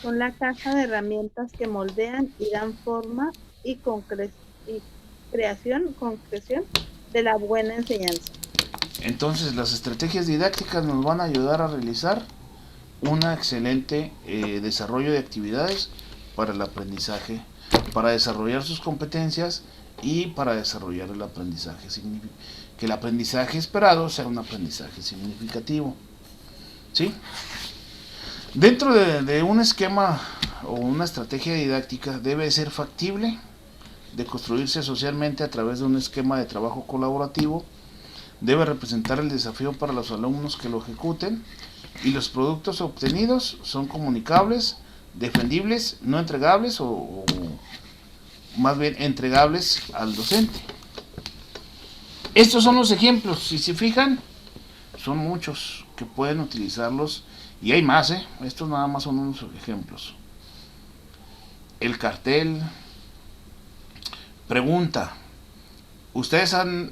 Speaker 4: son la caja de herramientas que moldean y dan forma y concreción de la buena enseñanza.
Speaker 1: Entonces, las estrategias didácticas nos van a ayudar a realizar un excelente desarrollo de actividades para el aprendizaje, para desarrollar sus competencias y para desarrollar el aprendizaje, que el aprendizaje esperado sea un aprendizaje significativo. ¿Sí? Dentro de un esquema o una estrategia didáctica debe ser factible de construirse socialmente a través de un esquema de trabajo colaborativo, debe representar el desafío para los alumnos que lo ejecuten y los productos obtenidos son comunicables, defendibles, no entregables o más bien entregables al docente. Estos son los ejemplos, si se fijan, son muchos que pueden utilizarlos y hay más, estos nada más son unos ejemplos. El cartel. Pregunta, ¿ustedes han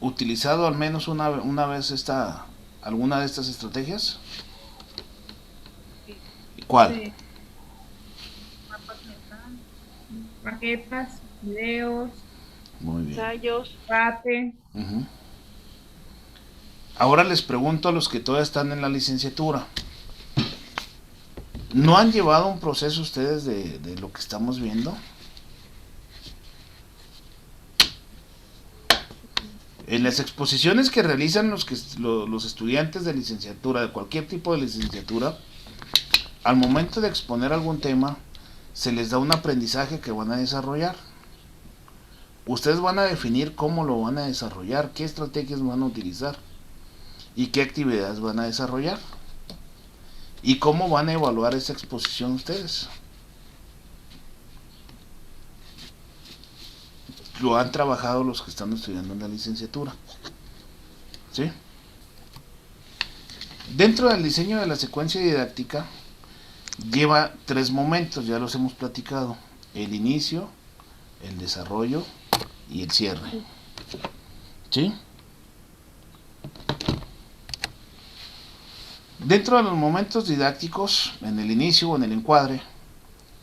Speaker 1: utilizado al menos una vez alguna de estas estrategias? ¿Cuál?
Speaker 7: Sí. Maquetas, videos,
Speaker 1: Muy bien.
Speaker 8: Ensayos.
Speaker 7: debate.
Speaker 1: Ujú. Ahora les pregunto a los que todavía están en la licenciatura. ¿No han llevado un proceso ustedes de lo que estamos viendo? En las exposiciones que realizan los estudiantes de licenciatura, de cualquier tipo de licenciatura, al momento de exponer algún tema, se les da un aprendizaje que van a desarrollar. Ustedes van a definir cómo lo van a desarrollar, qué estrategias van a utilizar y qué actividades van a desarrollar. ¿Y cómo van a evaluar esa exposición ustedes? Lo han trabajado los que están estudiando en la licenciatura. ¿Sí? Dentro del diseño de la secuencia didáctica lleva 3 momentos, ya los hemos platicado: el inicio, el desarrollo y el cierre. ¿Sí? Dentro de los momentos didácticos, en el inicio o en el encuadre,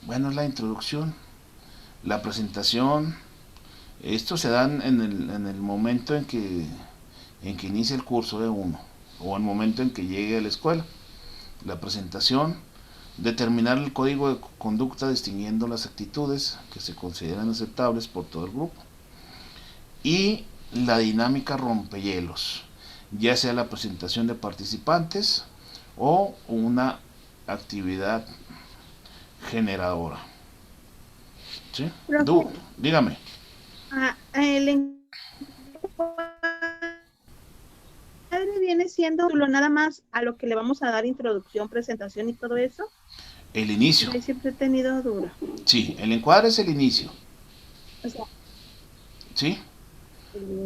Speaker 1: bueno, es la introducción, la presentación. Esto se dan en el momento en que inicia el curso de uno, o el momento en que llegue a la escuela. La presentación, determinar el código de conducta distinguiendo las actitudes que se consideran aceptables por todo el grupo. Y la dinámica rompehielos, ya sea la presentación de participantes o una actividad generadora. ¿Sí? Dígame.
Speaker 4: El encuadre viene siendo nada más a lo que le vamos a dar introducción, presentación y todo eso.
Speaker 1: El inicio.
Speaker 4: Yo siempre he tenido duda.
Speaker 1: Sí, el encuadre es el inicio.
Speaker 4: O sea,
Speaker 1: ¿sí?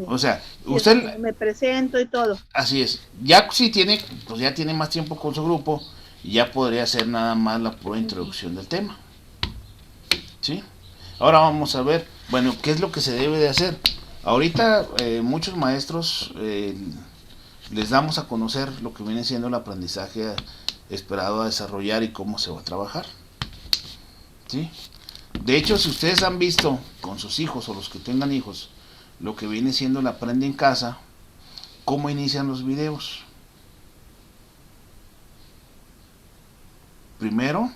Speaker 1: O sea, usted
Speaker 4: me presento y todo.
Speaker 1: Así es. Ya si tiene, pues ya tiene más tiempo con su grupo y ya podría hacer nada más la pura introducción del tema. ¿Sí? Ahora vamos a ver, bueno, ¿qué es lo que se debe de hacer? Ahorita muchos maestros les damos a conocer lo que viene siendo el aprendizaje esperado a desarrollar y cómo se va a trabajar. ¿Sí? De hecho, si ustedes han visto con sus hijos o los que tengan hijos lo que viene siendo el aprende en casa, cómo inician los videos. Primero,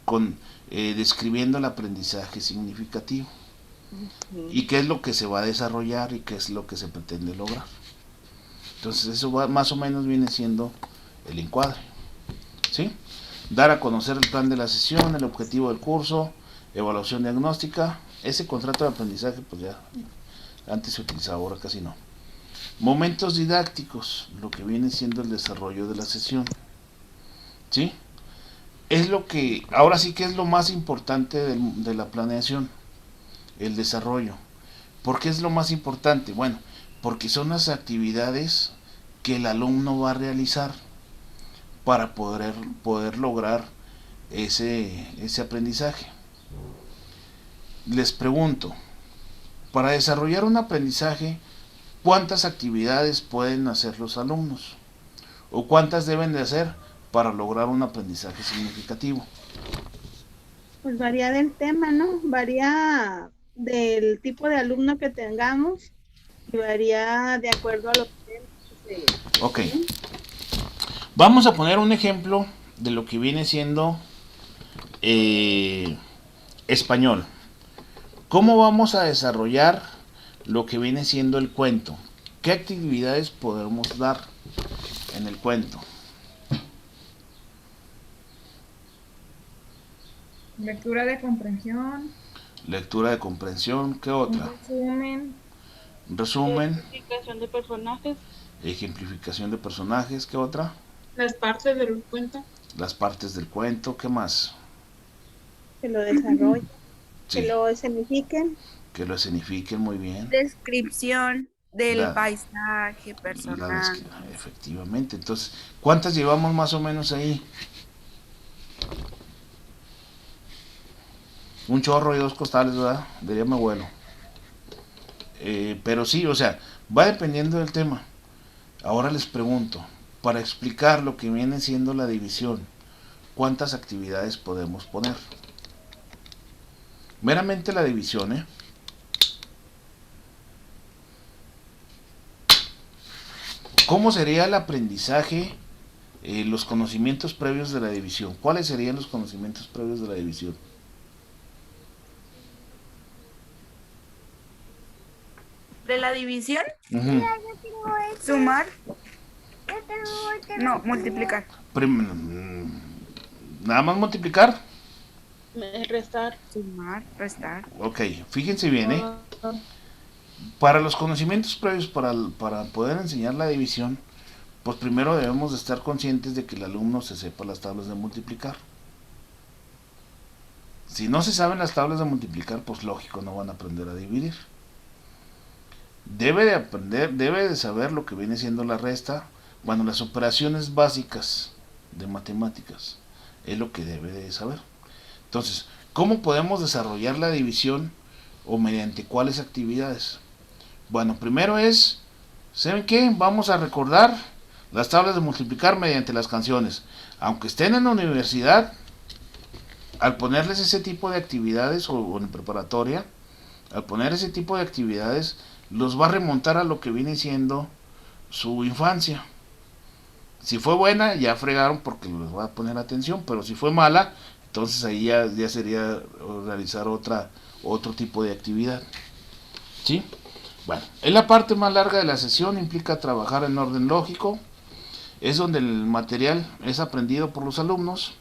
Speaker 1: con describiendo el aprendizaje significativo y qué es lo que se va a desarrollar y qué es lo que se pretende lograr. Entonces eso más o menos viene siendo el encuadre, ¿sí? Dar a conocer el plan de la sesión, el objetivo del curso, evaluación diagnóstica. Ese contrato de aprendizaje pues ya antes se utilizaba, ahora casi no. Momentos didácticos, lo que viene siendo el desarrollo de la sesión, ¿sí? Es lo que, ahora sí que es lo más importante de la planeación, el desarrollo. ¿Por qué es lo más importante? Bueno, porque son las actividades que el alumno va a realizar para poder lograr ese aprendizaje. Les pregunto, para desarrollar un aprendizaje, ¿cuántas actividades pueden hacer los alumnos? ¿O cuántas deben de hacer para lograr un aprendizaje significativo?
Speaker 4: Pues varía del tema, ¿no? Varía del tipo de alumno que tengamos y varía de acuerdo a los temas.
Speaker 1: Ok. Vamos a poner un ejemplo de lo que viene siendo español. ¿Cómo vamos a desarrollar lo que viene siendo el cuento? ¿Qué actividades podemos dar en el cuento?
Speaker 7: Lectura de comprensión.
Speaker 1: Lectura de comprensión, ¿qué otra? Resumen.
Speaker 8: Ejemplificación de personajes.
Speaker 1: Ejemplificación de personajes, ¿qué otra?
Speaker 7: Las partes del cuento.
Speaker 1: Las partes del cuento, ¿qué más?
Speaker 4: Que lo desarrollen,
Speaker 1: Sí,
Speaker 4: que lo escenifiquen.
Speaker 1: que lo escenifiquen muy bien.
Speaker 8: Descripción del
Speaker 1: La-
Speaker 8: paisaje, personaje.
Speaker 1: Efectivamente, entonces, ¿cuántas llevamos más o menos ahí? Un chorro y 2 costales, ¿verdad? Diría mi abuelo. Pero sí, o sea, va dependiendo del tema. Ahora les pregunto, para explicar lo que viene siendo la división, ¿cuántas actividades podemos poner? Meramente la división, ¿eh? ¿Cómo sería el aprendizaje, los conocimientos previos de la división? ¿Cuáles serían los conocimientos previos de la división?
Speaker 8: De la división,
Speaker 1: Ujú.
Speaker 8: sumar. No, multiplicar.
Speaker 1: Nada más multiplicar.
Speaker 8: Restar. Sumar, restar.
Speaker 1: Ok, fíjense bien, ¿eh? Para los conocimientos previos, para poder enseñar la división, pues primero debemos de estar conscientes de que el alumno se sepa las tablas de multiplicar. Si no se saben las tablas de multiplicar, pues lógico, no van a aprender a dividir. Debe de aprender, debe de saber lo que viene siendo la resta, bueno, las operaciones básicas de matemáticas, es lo que debe de saber. Entonces, ¿cómo podemos desarrollar la división o mediante cuáles actividades? Bueno, primero es, ¿saben qué? Vamos a recordar las tablas de multiplicar mediante las canciones. Aunque estén en la universidad, al ponerles ese tipo de actividades o en preparatoria, al poner ese tipo de actividades, los va a remontar a lo que viene siendo su infancia. Si fue buena, ya fregaron porque les va a poner atención, pero si fue mala, entonces ahí ya sería realizar otro tipo de actividad. ¿Sí? Bueno, es la parte más larga de la sesión, implica trabajar en orden lógico, es donde el material es aprendido por los alumnos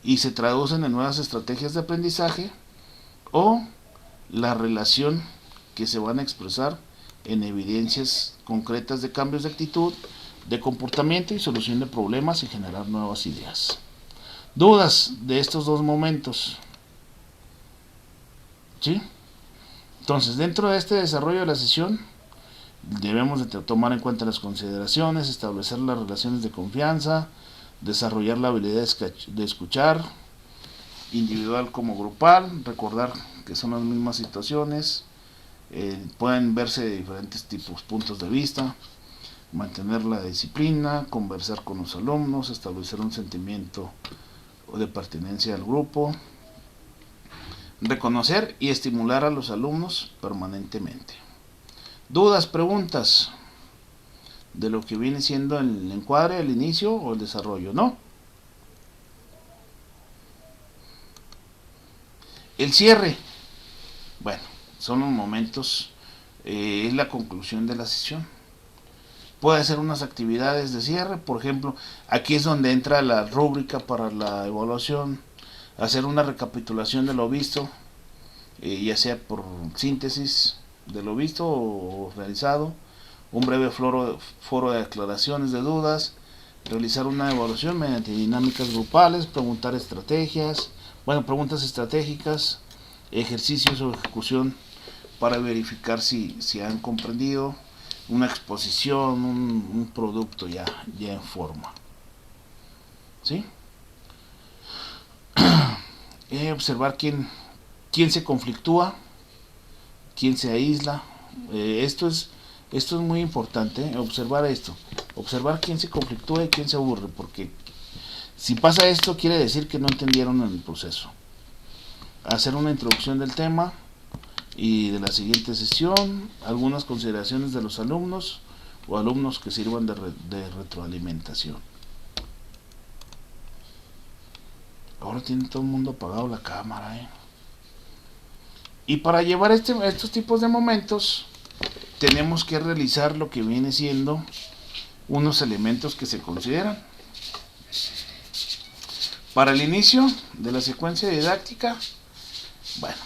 Speaker 1: y se traducen en nuevas estrategias de aprendizaje o la relación que se van a expresar en evidencias concretas de cambios de actitud, de comportamiento y solución de problemas y generar nuevas ideas. ¿Dudas de estos dos momentos? ¿Sí? Entonces, dentro de este desarrollo de la sesión, debemos de tomar en cuenta las consideraciones, establecer las relaciones de confianza, desarrollar la habilidad de escuchar, individual como grupal, recordar que son las mismas situaciones, pueden verse de diferentes tipos, puntos de vista, mantener la disciplina, conversar con los alumnos, establecer un sentimiento de pertenencia al grupo, reconocer y estimular a los alumnos permanentemente. ¿Dudas, preguntas de lo que viene siendo el encuadre, el inicio o el desarrollo? ¿No? El cierre, bueno, son los momentos, es la conclusión de la sesión. Puede hacer unas actividades de cierre, por ejemplo, aquí es donde entra la rúbrica para la evaluación, hacer una recapitulación de lo visto, ya sea por síntesis de lo visto o realizado, un breve foro de aclaraciones de dudas, realizar una evaluación mediante dinámicas grupales, preguntas estratégicas, ejercicios o ejecución para verificar si han comprendido, una exposición, un producto ya en forma. ¿Sí? Observar quién se conflictúa, quién se aísla. Esto es muy importante, observar esto. Observar quién se conflictúa y quién se aburre, porque si pasa esto quiere decir que no entendieron el proceso. Hacer una introducción del tema y de la siguiente sesión, algunas consideraciones de los alumnos o alumnos que sirvan de retroalimentación. Ahora tiene todo el mundo apagado la cámara, Y para llevar estos tipos de momentos tenemos que realizar lo que viene siendo unos elementos que se consideran. Para el inicio de la secuencia didáctica, bueno,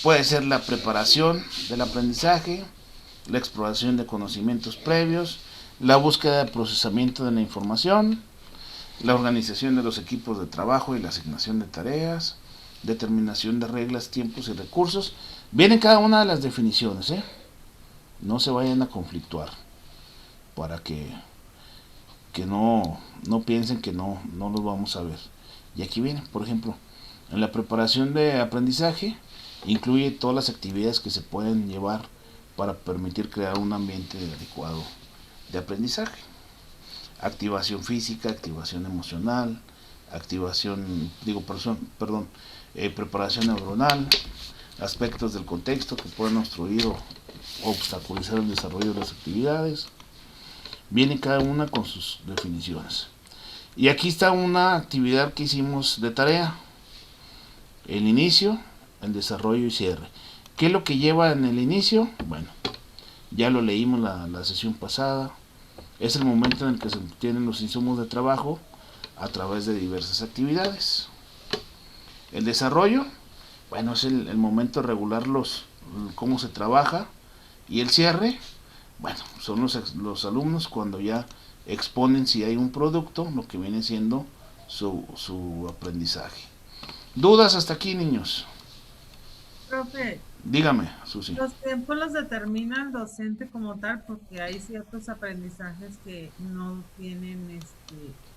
Speaker 1: puede ser la preparación del aprendizaje, la exploración de conocimientos previos, la búsqueda de procesamiento de la información, la organización de los equipos de trabajo y la asignación de tareas, determinación de reglas, tiempos y recursos. Vienen cada una de las definiciones, no se vayan a conflictuar para que no piensen que no los vamos a ver. Y aquí viene, por ejemplo, en la preparación de aprendizaje incluye todas las actividades que se pueden llevar para permitir crear un ambiente adecuado de aprendizaje. Activación física, activación emocional, preparación neuronal, aspectos del contexto que pueden obstruir o obstaculizar el desarrollo de las actividades. Viene cada una con sus definiciones. Y aquí está una actividad que hicimos de tarea: el inicio, el desarrollo y cierre. ¿Qué es lo que lleva en el inicio? Bueno, ya lo leímos la sesión pasada. Es el momento en el que se obtienen los insumos de trabajo a través de diversas actividades. El desarrollo, bueno, es el momento de regular cómo se trabaja. Y el cierre, bueno, son los alumnos cuando ya exponen si hay un producto, lo que viene siendo su aprendizaje. ¿Dudas hasta aquí, niños?
Speaker 9: Profe,
Speaker 1: Dígame, Susi.
Speaker 9: los tiempos los determina el docente como tal, porque hay ciertos aprendizajes que no tienen,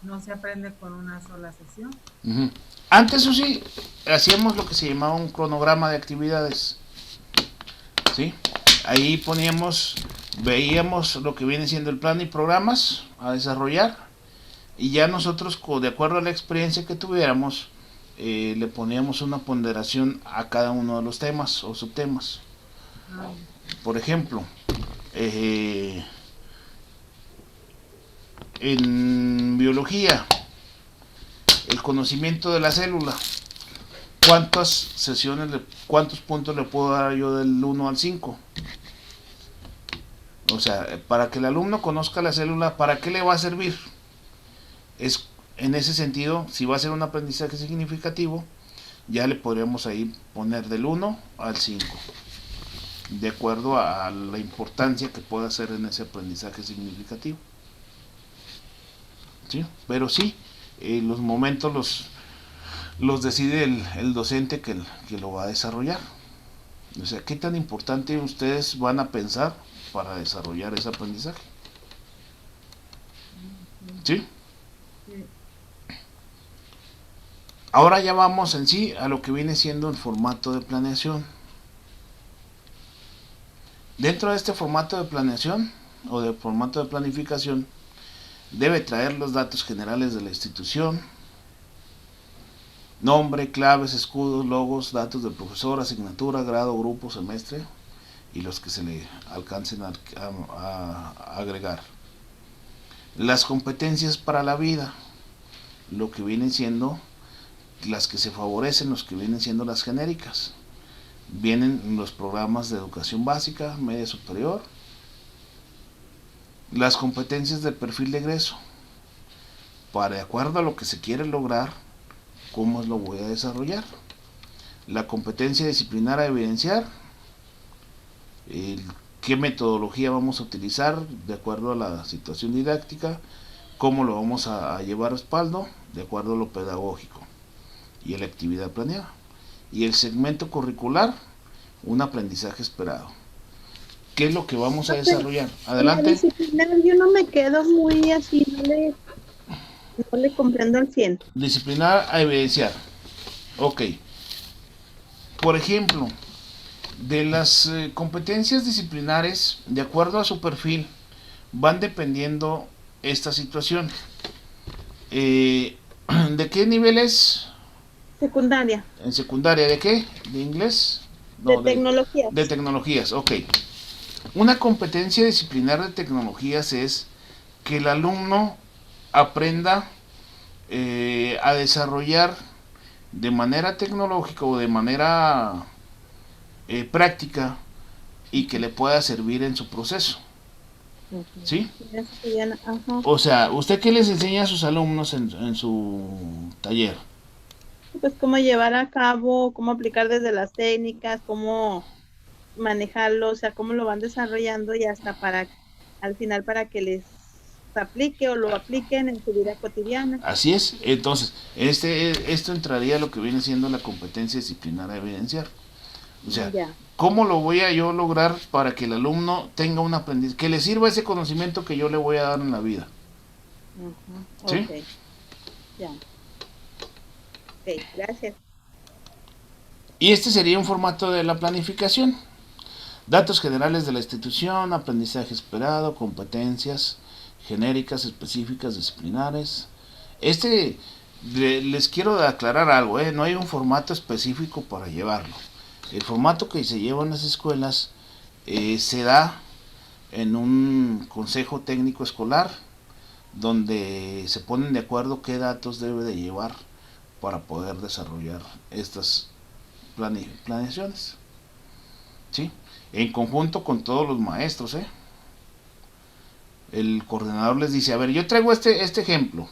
Speaker 9: no se aprende con una sola sesión.
Speaker 1: Antes, Susi, hacíamos lo que se llamaba un cronograma de actividades, ¿sí? Ahí veíamos lo que viene siendo el plan y programas a desarrollar, y ya nosotros, de acuerdo a la experiencia que tuviéramos, le poníamos una ponderación a cada uno de los temas o subtemas. Por ejemplo, en biología, el conocimiento de la célula, ¿cuántos puntos le puedo dar yo del 1 al 5? O sea, para que el alumno conozca la célula, ¿para qué le va a servir? Es en ese sentido, si va a ser un aprendizaje significativo, ya le podríamos ahí poner del 1 al 5, de acuerdo a la importancia que pueda hacer en ese aprendizaje significativo. ¿Sí? Pero sí, los momentos los decide el docente que lo va a desarrollar. O sea, ¿qué tan importante ustedes van a pensar para desarrollar ese aprendizaje? ¿Sí? Ahora ya vamos en sí a lo que viene siendo el formato de planeación. Dentro de este formato de planeación o de formato de planificación, debe traer los datos generales de la institución, nombre, claves, escudos, logos, datos del profesor, asignatura, grado, grupo, semestre y los que se le alcancen a agregar. Las competencias para la vida, lo que viene siendo las que se favorecen, los que vienen siendo las genéricas. Vienen los programas de educación básica, media superior, las competencias del perfil de egreso, para de acuerdo a lo que se quiere lograr, cómo lo voy a desarrollar. La competencia disciplinar a evidenciar, qué metodología vamos a utilizar de acuerdo a la situación didáctica, cómo lo vamos a llevar a respaldo de acuerdo a lo pedagógico y a la actividad planeada. Y el segmento curricular, un aprendizaje esperado. ¿Qué es lo que vamos a desarrollar? Adelante.
Speaker 4: Disciplinar, yo no me quedo muy así, no le comprendo al 100.
Speaker 1: Disciplinar a evidenciar. Ok. Por ejemplo, de las competencias disciplinares, de acuerdo a su perfil, van dependiendo esta situación. ¿De qué niveles?
Speaker 4: Secundaria.
Speaker 1: En secundaria, ¿de qué? ¿De inglés?
Speaker 4: No, de tecnologías.
Speaker 1: De tecnologías, ok. Una competencia disciplinar de tecnologías es que el alumno aprenda a desarrollar de manera tecnológica o de manera práctica y que le pueda servir en su proceso. ¿Sí? O sea, ¿usted qué les enseña a sus alumnos en su taller?
Speaker 4: Pues cómo llevar a cabo, cómo aplicar desde las técnicas, cómo manejarlo, o sea, cómo lo van desarrollando y hasta para, al final, para que les aplique o lo apliquen en su vida cotidiana.
Speaker 1: Así es. Entonces, esto entraría a lo que viene siendo la competencia disciplinar a evidenciar. O sea, ¿cómo lo voy a yo lograr para que el alumno tenga un aprendizaje, que le sirva ese conocimiento que yo le voy a dar en la vida? ¿Sí?
Speaker 4: Okay. Ya. Ok, gracias.
Speaker 1: Y este sería un formato de la planificación. Datos generales de la institución, aprendizaje esperado, competencias genéricas, específicas, disciplinares. Les quiero aclarar algo, no hay un formato específico para llevarlo. El formato que se lleva en las escuelas se da en un consejo técnico escolar donde se ponen de acuerdo qué datos debe de llevar para poder desarrollar estas planeaciones, ¿sí? En conjunto con todos los maestros, El coordinador les dice, a ver, yo traigo este ejemplo,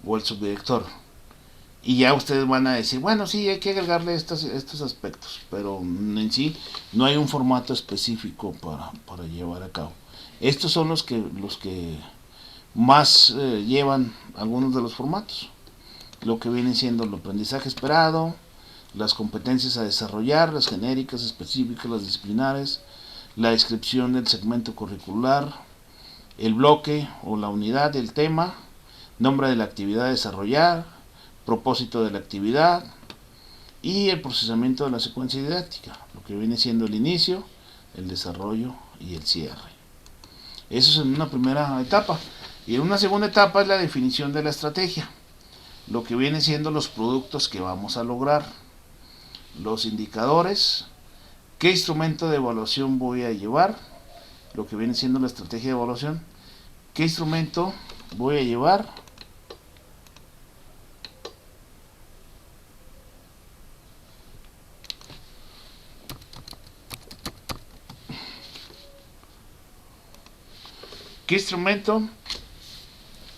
Speaker 1: o el subdirector, y ya ustedes van a decir, bueno, sí, hay que agregarle estos aspectos, pero en sí no hay un formato específico para llevar a cabo. Estos son los que más llevan algunos de los formatos, lo que viene siendo el aprendizaje esperado, las competencias a desarrollar, las genéricas, específicas, las disciplinares, la descripción del segmento curricular, el bloque o la unidad del tema, nombre de la actividad a desarrollar, propósito de la actividad y el procesamiento de la secuencia didáctica, lo que viene siendo el inicio, el desarrollo y el cierre. Eso es en una primera etapa. Y en una segunda etapa es la definición de la estrategia, lo que viene siendo los productos que vamos a lograr, los indicadores, qué instrumento de evaluación voy a llevar, lo que viene siendo la estrategia de evaluación, qué instrumento voy a llevar,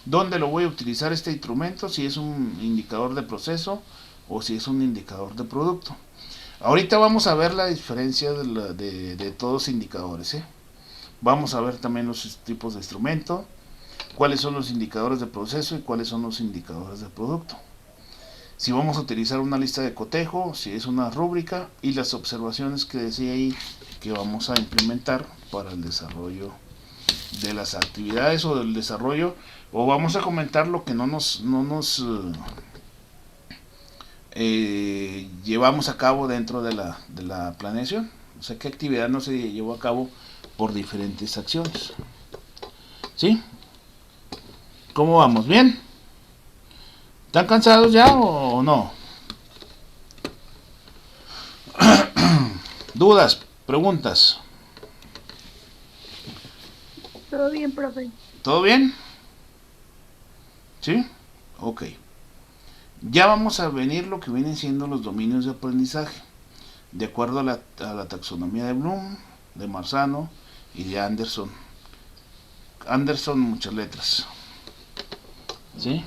Speaker 1: dónde lo voy a utilizar este instrumento, si es un indicador de proceso o si es un indicador de producto. Ahorita vamos a ver la diferencia de todos los indicadores, Vamos a ver también los tipos de instrumento, cuáles son los indicadores de proceso y cuáles son los indicadores de producto. Si vamos a utilizar una lista de cotejo, si es una rúbrica y las observaciones que decía ahí que vamos a implementar para el desarrollo de las actividades o del desarrollo, o vamos a comentar lo que no nos llevamos a cabo dentro de la planeación, o sea, qué actividad no se llevó a cabo por diferentes acciones. ¿Sí? ¿Cómo vamos? ¿Bien? ¿Están cansados ya o no? ¿Dudas? ¿Preguntas?
Speaker 8: Todo bien, profe.
Speaker 1: ¿Todo bien? ¿Sí? Ok. Ya vamos a venir lo que vienen siendo los dominios de aprendizaje, de acuerdo a la taxonomía de Bloom, de Marzano y de Anderson. Anderson, muchas letras. ¿Sí?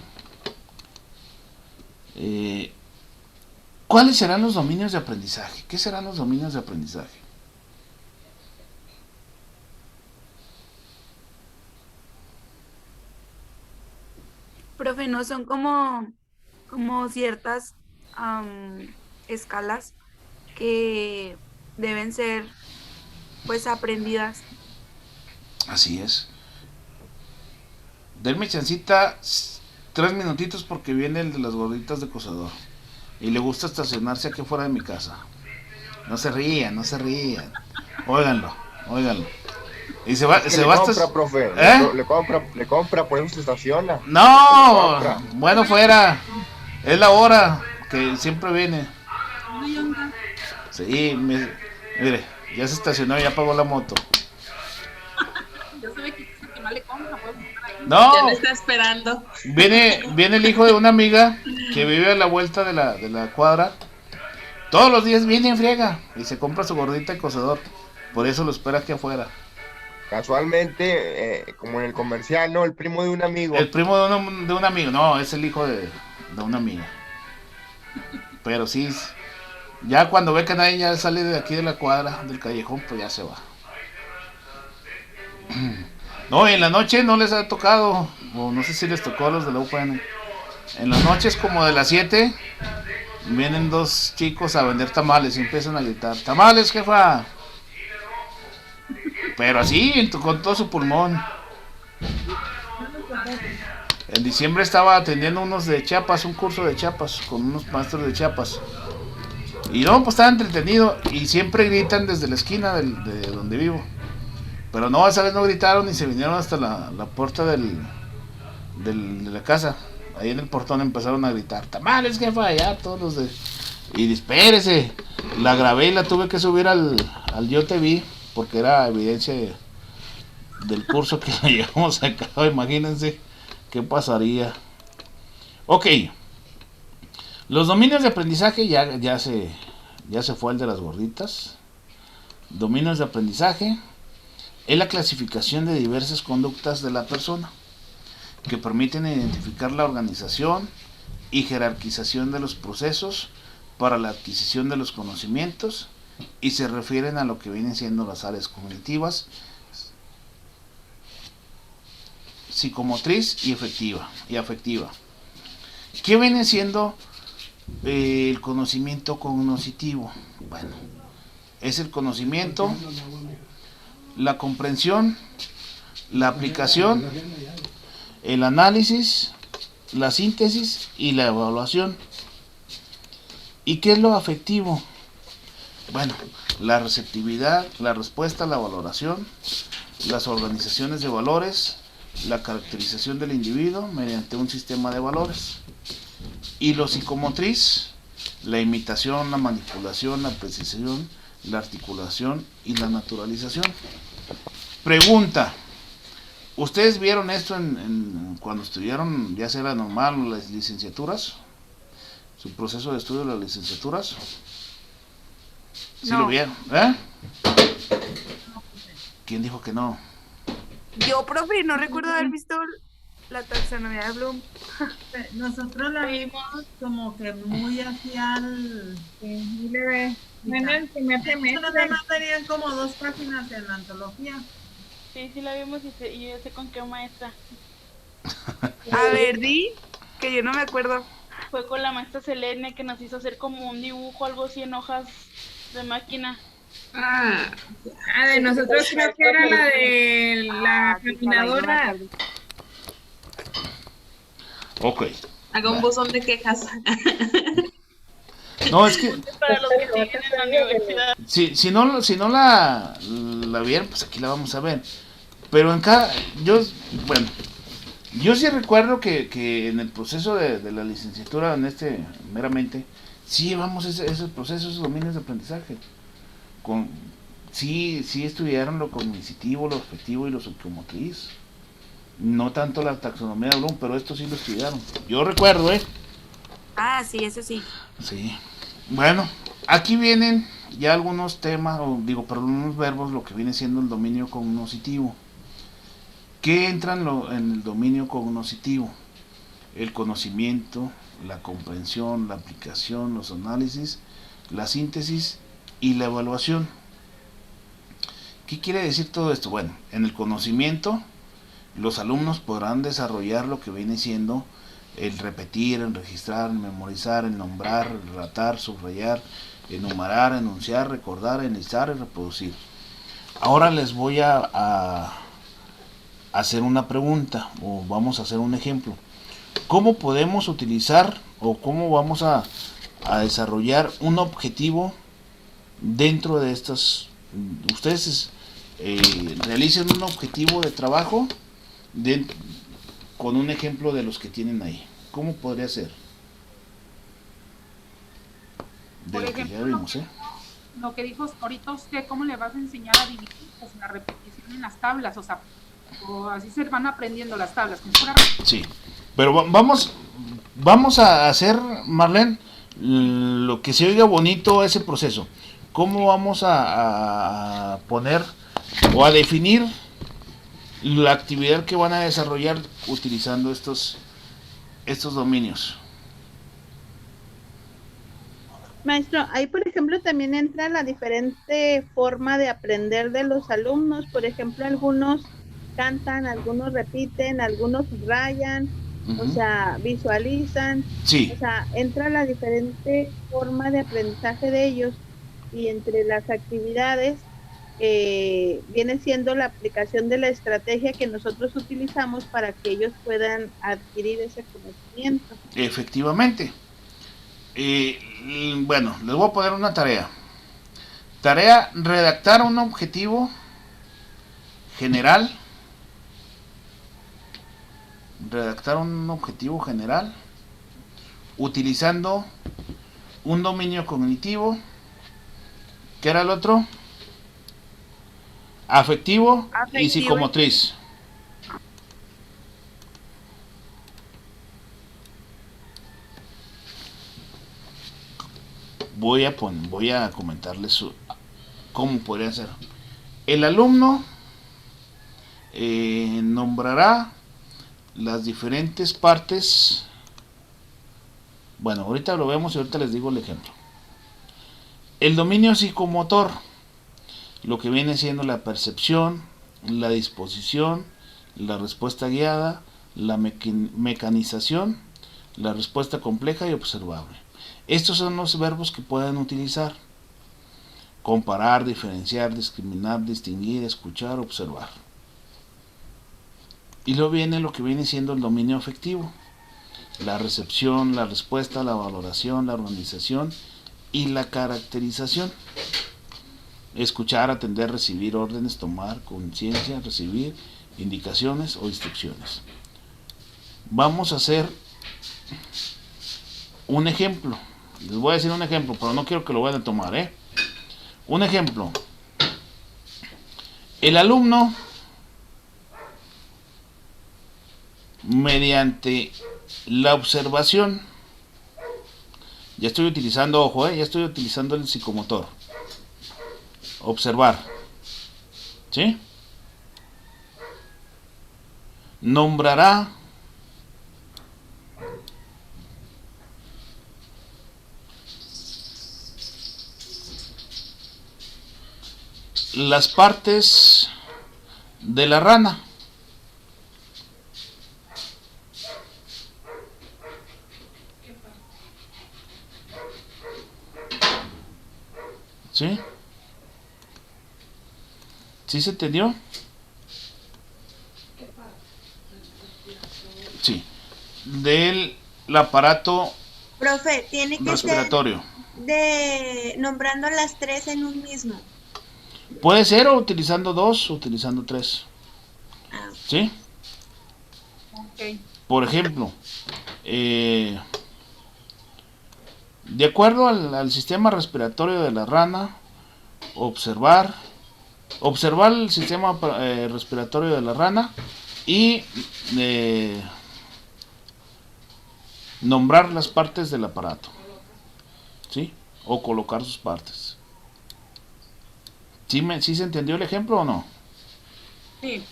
Speaker 1: ¿Cuáles serán los dominios de aprendizaje? ¿Qué serán los dominios de aprendizaje?
Speaker 8: Profe, no son como ciertas escalas que deben ser pues aprendidas.
Speaker 1: Así es. Denme chancita 3 minutitos porque viene el de las gorditas de cosador y le gusta estacionarse aquí fuera de mi casa. No se rían, no se rían. Óiganlo. Y se va
Speaker 10: compra, profe.
Speaker 1: ¿Eh?
Speaker 10: Le compra, por eso se estaciona.
Speaker 1: No, bueno fuera. Es la hora que siempre viene. Sí, mire, ya se estacionó, ya pagó la moto.
Speaker 11: Yo sabía que no le compra, pues.
Speaker 1: No.
Speaker 11: Ya me está esperando.
Speaker 1: Viene el hijo de una amiga que vive a la vuelta de la cuadra. Todos los días viene en friega y se compra su gordita de cosador. Por eso lo espera aquí afuera.
Speaker 10: Casualmente, como en el comercial, ¿no? El primo de un amigo.
Speaker 1: El primo de un amigo. No, es el hijo de una amiga. Pero sí, ya cuando ve que nadie ya sale de aquí de la cuadra, del callejón, pues ya se va. No, y en la noche no les ha tocado, o no sé si les tocó a los de la UPN. En las noches como de las 7, vienen 2 chicos a vender tamales y empiezan a gritar: ¡tamales, jefa! Pero así, con todo su pulmón. En diciembre estaba atendiendo unos de Chiapas, un curso de Chiapas, con unos maestros de Chiapas. Y no, pues estaba entretenido y siempre gritan desde la esquina de donde vivo. Pero no, esa vez no gritaron y se vinieron hasta la puerta de la casa. Ahí en el portón empezaron a gritar: ¡tamales, jefa! Allá todos los de... Y espérese, la grabé y la tuve que subir al Yo Te Vi, porque era evidencia del curso que llevamos a cabo. Imagínense qué pasaría. Ok, los dominios de aprendizaje ya se fue el de las gorditas. Dominios de aprendizaje es la clasificación de diversas conductas de la persona que permiten identificar la organización y jerarquización de los procesos para la adquisición de los conocimientos y se refieren a lo que vienen siendo las áreas cognitivas, psicomotriz y afectiva. ¿Qué viene siendo el conocimiento cognoscitivo? Bueno, es el conocimiento, la comprensión, la aplicación, el análisis, la síntesis y la evaluación. ¿Y qué es lo afectivo? Bueno, la receptividad, la respuesta, la valoración, las organizaciones de valores, la caracterización del individuo mediante un sistema de valores. Y lo psicomotriz, la imitación, la manipulación, la precisión, la articulación y la naturalización. Pregunta: ¿ustedes vieron esto cuando estudiaron, ya sea la normal o las licenciaturas? ¿Su proceso de estudio de las licenciaturas? ¿Sí
Speaker 8: No.
Speaker 1: lo vieron? ¿Eh? ¿Quién dijo que no?
Speaker 8: Yo, profe, no recuerdo haber visto la taxonomía de Bloom.
Speaker 9: Nosotros la vimos como que muy hacia el...
Speaker 7: muy leve. Bueno, el primer semestre.
Speaker 9: Nada más tenían como 2 páginas en la antología.
Speaker 11: Sí, la vimos y yo sé con qué maestra.
Speaker 8: A ver, di, que yo no me acuerdo.
Speaker 11: Fue con la maestra Selene que nos hizo hacer como un dibujo, algo así en hojas de máquina.
Speaker 7: De nosotros creo que era la de la caminadora.
Speaker 1: Ok.
Speaker 11: Haga un buzón de quejas.
Speaker 1: No, es que
Speaker 11: Para los que siguen en la universidad.
Speaker 1: si no la vieron, pues aquí la vamos a ver. Pero yo sí recuerdo que en el proceso de la licenciatura, meramente, sí llevamos ese proceso, esos dominios de aprendizaje. Sí estudiaron lo cognitivo, lo afectivo y lo psicomotriz. No tanto la taxonomía de Bloom, pero esto sí lo estudiaron. Yo recuerdo,
Speaker 8: Ah, sí, eso sí.
Speaker 1: Sí. Bueno, aquí vienen ya algunos temas, algunos verbos, lo que viene siendo el dominio cognoscitivo. ¿Qué entra en el dominio cognoscitivo? El conocimiento, la comprensión, la aplicación, los análisis, la síntesis y la evaluación. ¿Qué quiere decir todo esto? Bueno, en el conocimiento los alumnos podrán desarrollar lo que viene siendo el repetir, el registrar, el memorizar, el nombrar, el relatar, subrayar, enumerar, enunciar, recordar, enlistar y reproducir. Ahora les voy a hacer una pregunta, o vamos a hacer un ejemplo. ¿Cómo podemos utilizar o cómo vamos a desarrollar un objetivo dentro de estas? Ustedes realicen un objetivo de trabajo con un ejemplo de los que tienen ahí. ¿Cómo podría ser? De
Speaker 12: Por
Speaker 1: lo que
Speaker 12: ejemplo,
Speaker 1: ya vimos, ¿eh?
Speaker 12: Lo que dijo ahorita usted, ¿cómo le vas a enseñar a dividir? Pues la repetición en las tablas, o sea, o así se van aprendiendo las tablas. Con pura...
Speaker 1: Sí, pero vamos a hacer, Marlene, lo que se oiga bonito ese proceso. ¿Cómo vamos a poner o a definir la actividad que van a desarrollar utilizando estos dominios?
Speaker 4: Maestro, ahí por ejemplo también entra la diferente forma de aprender de los alumnos. Por ejemplo, algunos cantan, algunos repiten, algunos rayan, o sea, visualizan.
Speaker 1: Sí.
Speaker 4: O sea, entra la diferente forma de aprendizaje de ellos, y entre las actividades viene siendo la aplicación de la estrategia que nosotros utilizamos para que ellos puedan adquirir ese conocimiento.
Speaker 1: Efectivamente. Bueno, les voy a poner una tarea. Tarea: redactar un objetivo general. Redactar un objetivo general utilizando un dominio cognitivo. ¿Qué era el otro? Afectivo y psicomotriz. Voy a comentarles cómo podría ser. El alumno nombrará las diferentes partes. Bueno, ahorita lo vemos y ahorita les digo el ejemplo. El dominio psicomotor, lo que viene siendo la percepción, la disposición, la respuesta guiada, la mecanización, la respuesta compleja y observable. Estos son los verbos que pueden utilizar: comparar, diferenciar, discriminar, distinguir, escuchar, observar. Y luego viene lo que viene siendo el dominio afectivo: la recepción, la respuesta, la valoración, la organización y la caracterización. Escuchar, atender, recibir órdenes, tomar conciencia, recibir indicaciones o instrucciones. Vamos a hacer un ejemplo. Les voy a decir un ejemplo, pero no quiero que lo vayan a tomar, ¿eh? Un ejemplo. El alumno, mediante la observación, ya estoy utilizando, ojo, ya estoy utilizando el psicomotor. Observar. ¿Sí? Nombrará las partes de la rana. ¿Sí? ¿Sí se entendió? Sí. Del aparato
Speaker 5: Profe, tiene que
Speaker 1: respiratorio.
Speaker 5: ser nombrando las tres en un mismo.
Speaker 1: Puede ser o utilizando dos o utilizando tres. ¿Sí?
Speaker 12: Ok.
Speaker 1: Por ejemplo, de acuerdo al sistema respiratorio de la rana, observar el sistema respiratorio de la rana y nombrar las partes del aparato, ¿sí? O colocar sus partes. ¿Sí se entendió el ejemplo o no?
Speaker 9: Sí.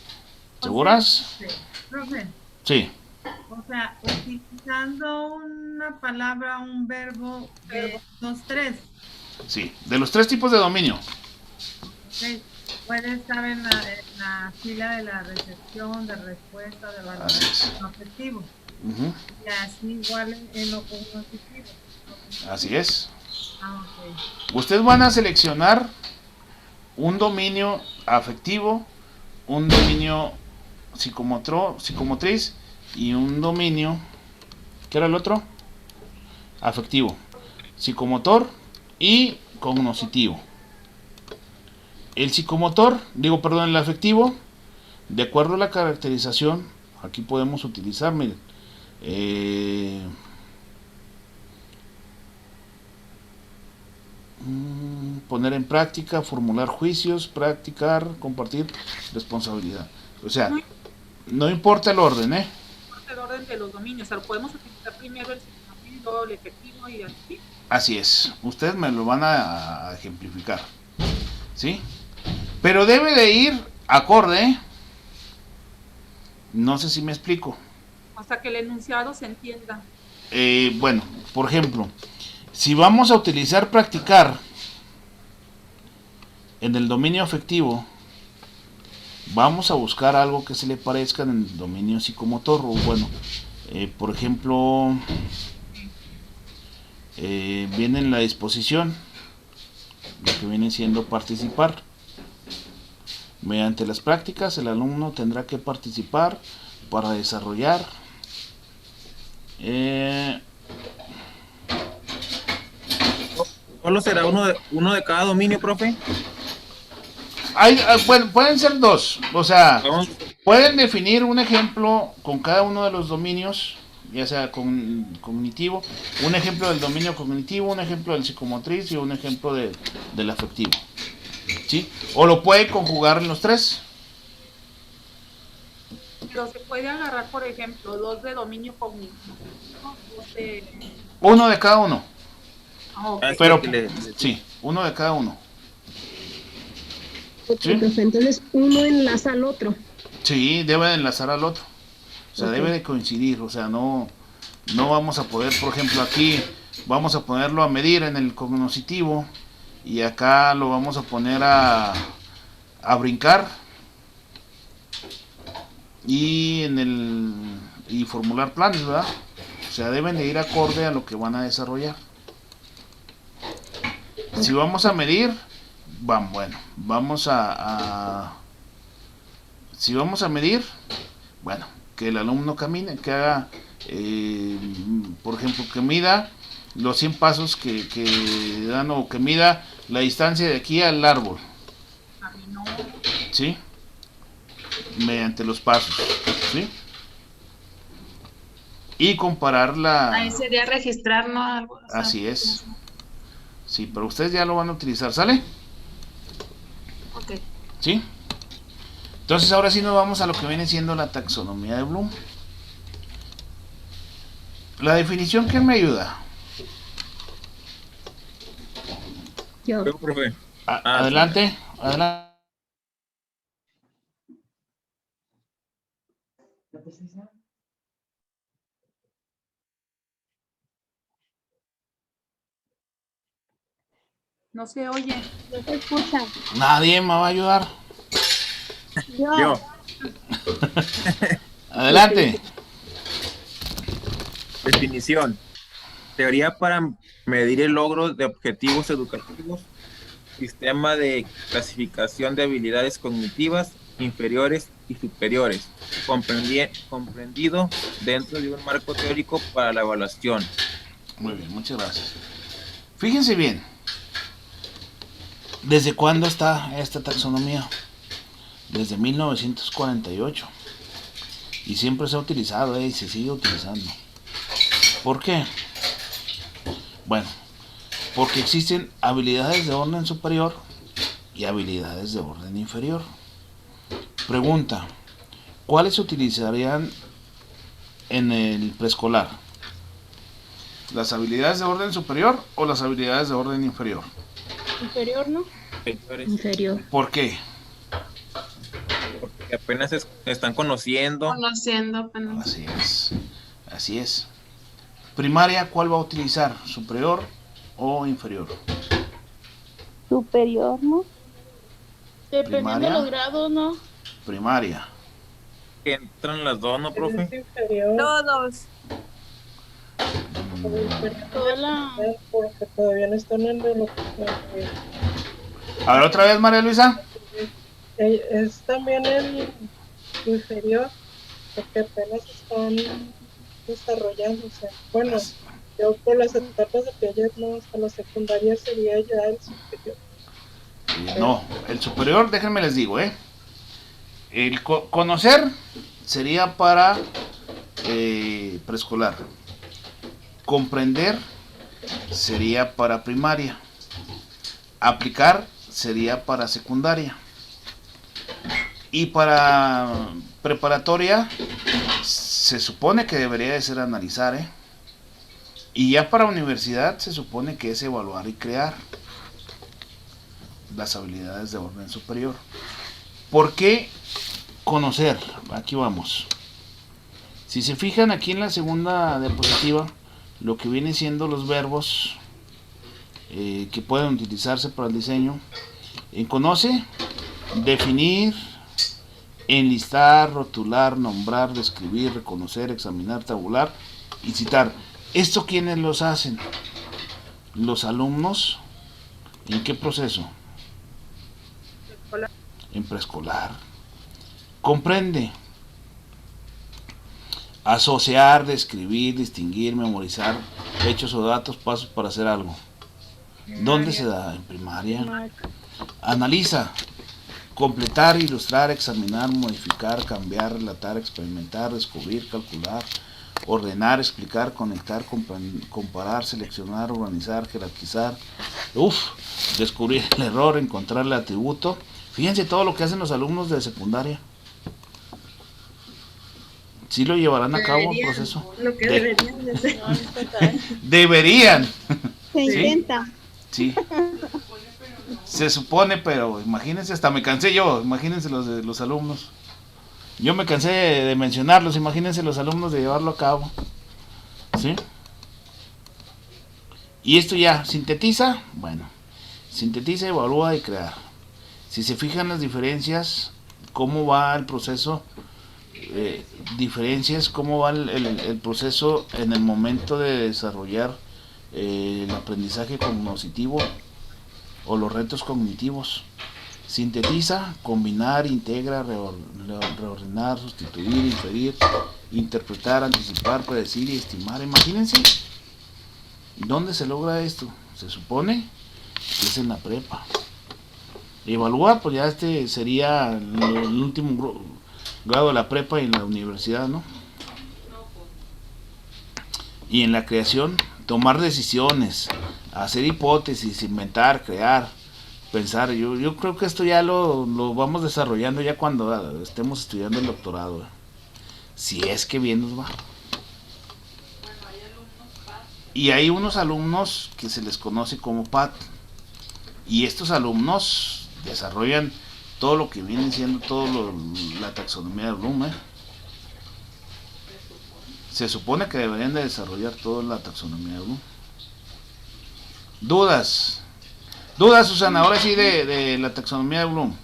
Speaker 1: ¿Seguras?
Speaker 9: Sí. Profe,
Speaker 1: Sí.
Speaker 9: o sea, utilizando una palabra, un verbo de los tres.
Speaker 1: Sí, de los 3 tipos de dominio.
Speaker 9: Ok. Puede estar en la fila de la recepción, de respuesta, de valoración afectivo.
Speaker 1: Ujú.
Speaker 9: Y así igual en lo cognitivo.
Speaker 1: Así es.
Speaker 9: Ah, ok.
Speaker 1: Ustedes van a seleccionar un dominio afectivo, un dominio psicomotriz y un dominio, ¿qué era el otro? Afectivo, psicomotor y cognoscitivo. El el afectivo, de acuerdo a la caracterización, aquí podemos utilizar, miren, poner en práctica, formular juicios, practicar, compartir, responsabilidad. O sea, no importa el orden, ¿eh?
Speaker 12: No importa el orden de los dominios, o sea, podemos utilizar primero el psicomotriz, luego el efectivo y así.
Speaker 1: Así es, ustedes me lo van a ejemplificar, ¿sí? Pero debe de ir acorde, ¿eh? No sé si me explico.
Speaker 12: Hasta que el enunciado se entienda.
Speaker 1: Bueno, por ejemplo, si vamos a utilizar practicar en el dominio afectivo, vamos a buscar algo que se le parezca en el dominio psicomotor. O bueno, por ejemplo, viene en la disposición, lo que viene siendo participar. Mediante las prácticas, el alumno tendrá que participar para desarrollar
Speaker 6: ¿Solo será uno de cada dominio, profe?
Speaker 1: Bueno, pueden ser 2, o sea, pueden definir un ejemplo con cada uno de los dominios, ya sea cognitivo, un ejemplo del dominio cognitivo, un ejemplo del psicomotriz y un ejemplo del afectivo, ¿sí? O lo puede conjugar en los 3.
Speaker 12: Pero se puede agarrar, por ejemplo, 2 de dominio cognitivo, 2 de...
Speaker 1: Uno de cada uno.
Speaker 12: Okay.
Speaker 1: Pero, sí, uno de cada uno.
Speaker 13: ¿Sí? Entonces uno enlaza al otro.
Speaker 1: Sí, debe de enlazar al otro. O sea, debe de coincidir. O sea, no vamos a poder, por ejemplo, aquí vamos a ponerlo a medir en el cognoscitivo y acá lo vamos a poner a brincar y y formular planes, ¿verdad? O sea, deben de ir acorde a lo que van a desarrollar. Si vamos a medir, si vamos a medir, bueno, que el alumno camine, que haga, por ejemplo, que mida los 100 pasos que dan, o que mida la distancia de aquí al árbol, ¿sí? Mediante los pasos, ¿sí? Y comparar
Speaker 8: Ahí sería registrar, ¿no? Algo, o sea,
Speaker 1: así es. Sí, pero ustedes ya lo van a utilizar, ¿sale?
Speaker 8: Ok.
Speaker 1: ¿Sí? Entonces ahora sí nos vamos a lo que viene siendo la taxonomía de Bloom. La definición, ¿quién me ayuda?
Speaker 13: Yo.
Speaker 6: Profe.
Speaker 1: Adelante.
Speaker 12: No se oye.
Speaker 4: No se escucha.
Speaker 1: Nadie me va a ayudar.
Speaker 6: Yo.
Speaker 1: Adelante.
Speaker 6: Definición. Teoría para medir el logro de objetivos educativos. Sistema de clasificación de habilidades cognitivas inferiores y superiores, comprendido dentro de un marco teórico para la evaluación.
Speaker 1: Muy bien, muchas gracias. Fíjense bien, ¿desde cuándo está esta taxonomía? Desde 1948. Y siempre se ha utilizado, y se sigue utilizando. ¿Por qué? Bueno, porque existen habilidades de orden superior y habilidades de orden inferior. Pregunta, ¿cuáles se utilizarían en el preescolar? ¿Las habilidades de orden superior o las habilidades de orden inferior?
Speaker 11: Inferior, ¿no?
Speaker 13: Inferior.
Speaker 1: ¿Por qué?
Speaker 6: Porque apenas están conociendo.
Speaker 14: Conociendo apenas.
Speaker 1: Así es, así es. Primaria, ¿cuál va a utilizar? ¿Superior o inferior?
Speaker 11: Superior, ¿no? Dependiendo
Speaker 1: Primaria.
Speaker 11: de los grados, ¿no?
Speaker 1: Primaria.
Speaker 6: Que entran las dos, ¿no, profe?
Speaker 3: Todos.
Speaker 9: Porque todavía no están en relocación.
Speaker 1: A ver, otra vez, María Luisa.
Speaker 9: Es también el inferior, porque apenas están desarrollándose. Bueno, yo por las etapas de Piaget, no, hasta la secundaria sería ya el superior.
Speaker 1: No, el superior, déjenme les digo, el conocer sería para preescolar. Comprender sería para primaria. Aplicar sería para secundaria. Y para preparatoria se supone que debería de ser analizar, y ya para universidad se supone que es evaluar y crear las habilidades de orden superior. ¿Por qué conocer? Aquí vamos. Si se fijan aquí en la segunda diapositiva, lo que viene siendo los verbos que pueden utilizarse para el diseño. En conoce, definir, enlistar, rotular, nombrar, describir, reconocer, examinar, tabular y citar. ¿Esto quiénes los hacen? Los alumnos. ¿En qué proceso? En preescolar. Comprende. Asociar, describir, distinguir, memorizar hechos o datos, pasos para hacer algo. ¿Dónde se da? En primaria. Analiza. Completar, ilustrar, examinar, modificar, cambiar, relatar, experimentar, descubrir, calcular, ordenar, explicar, conectar, comparar, seleccionar, organizar, jerarquizar. Descubrir el error, encontrar el atributo. Fíjense todo lo que hacen los alumnos de secundaria. Sí lo llevarán a cabo el proceso.
Speaker 4: Lo que deberían de hacer.
Speaker 1: Deberían.
Speaker 4: Se
Speaker 1: ¿Sí?
Speaker 4: intenta.
Speaker 1: Sí. Se supone, pero imagínense, hasta me cansé yo, imagínense los alumnos. Yo me cansé de mencionarlos, imagínense los alumnos de llevarlo a cabo. ¿Sí? Y esto ya, sintetiza, bueno, sintetiza, evalúa y crear. Si se fijan las diferencias, cómo va el proceso, cómo va el proceso en el momento de desarrollar el aprendizaje cognitivo o los retos cognitivos. Sintetiza, combinar, integra, reordenar, sustituir, inferir, interpretar, anticipar, predecir y estimar. Imagínense, ¿dónde se logra esto? Se supone que es en la prepa. Evaluar, pues ya sería el último grado de la prepa y en la universidad, ¿no? Y en la creación, tomar decisiones, hacer hipótesis, inventar, crear, pensar. Yo creo que esto ya lo vamos desarrollando ya cuando estemos estudiando el doctorado, si es que bien nos va. Y hay unos alumnos que se les conoce como PAT, y estos alumnos desarrollan todo lo que viene siendo la taxonomía de Bloom. Se supone que deberían de desarrollar toda la taxonomía de Bloom. ¿Dudas? ¿Dudas, Susana? Ahora sí de la taxonomía de Bloom.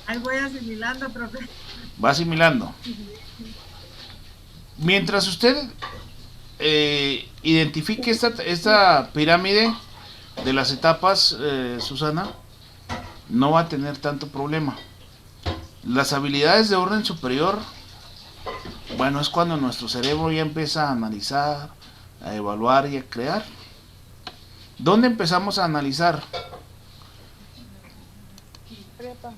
Speaker 9: Ahí voy asimilando, profe.
Speaker 1: Va asimilando. Mientras usted identifique esta pirámide de las etapas, Susana, no va a tener tanto problema. Las habilidades de orden superior, bueno, es cuando nuestro cerebro ya empieza a analizar, a evaluar y a crear. ¿Dónde empezamos a analizar?
Speaker 11: Prepa.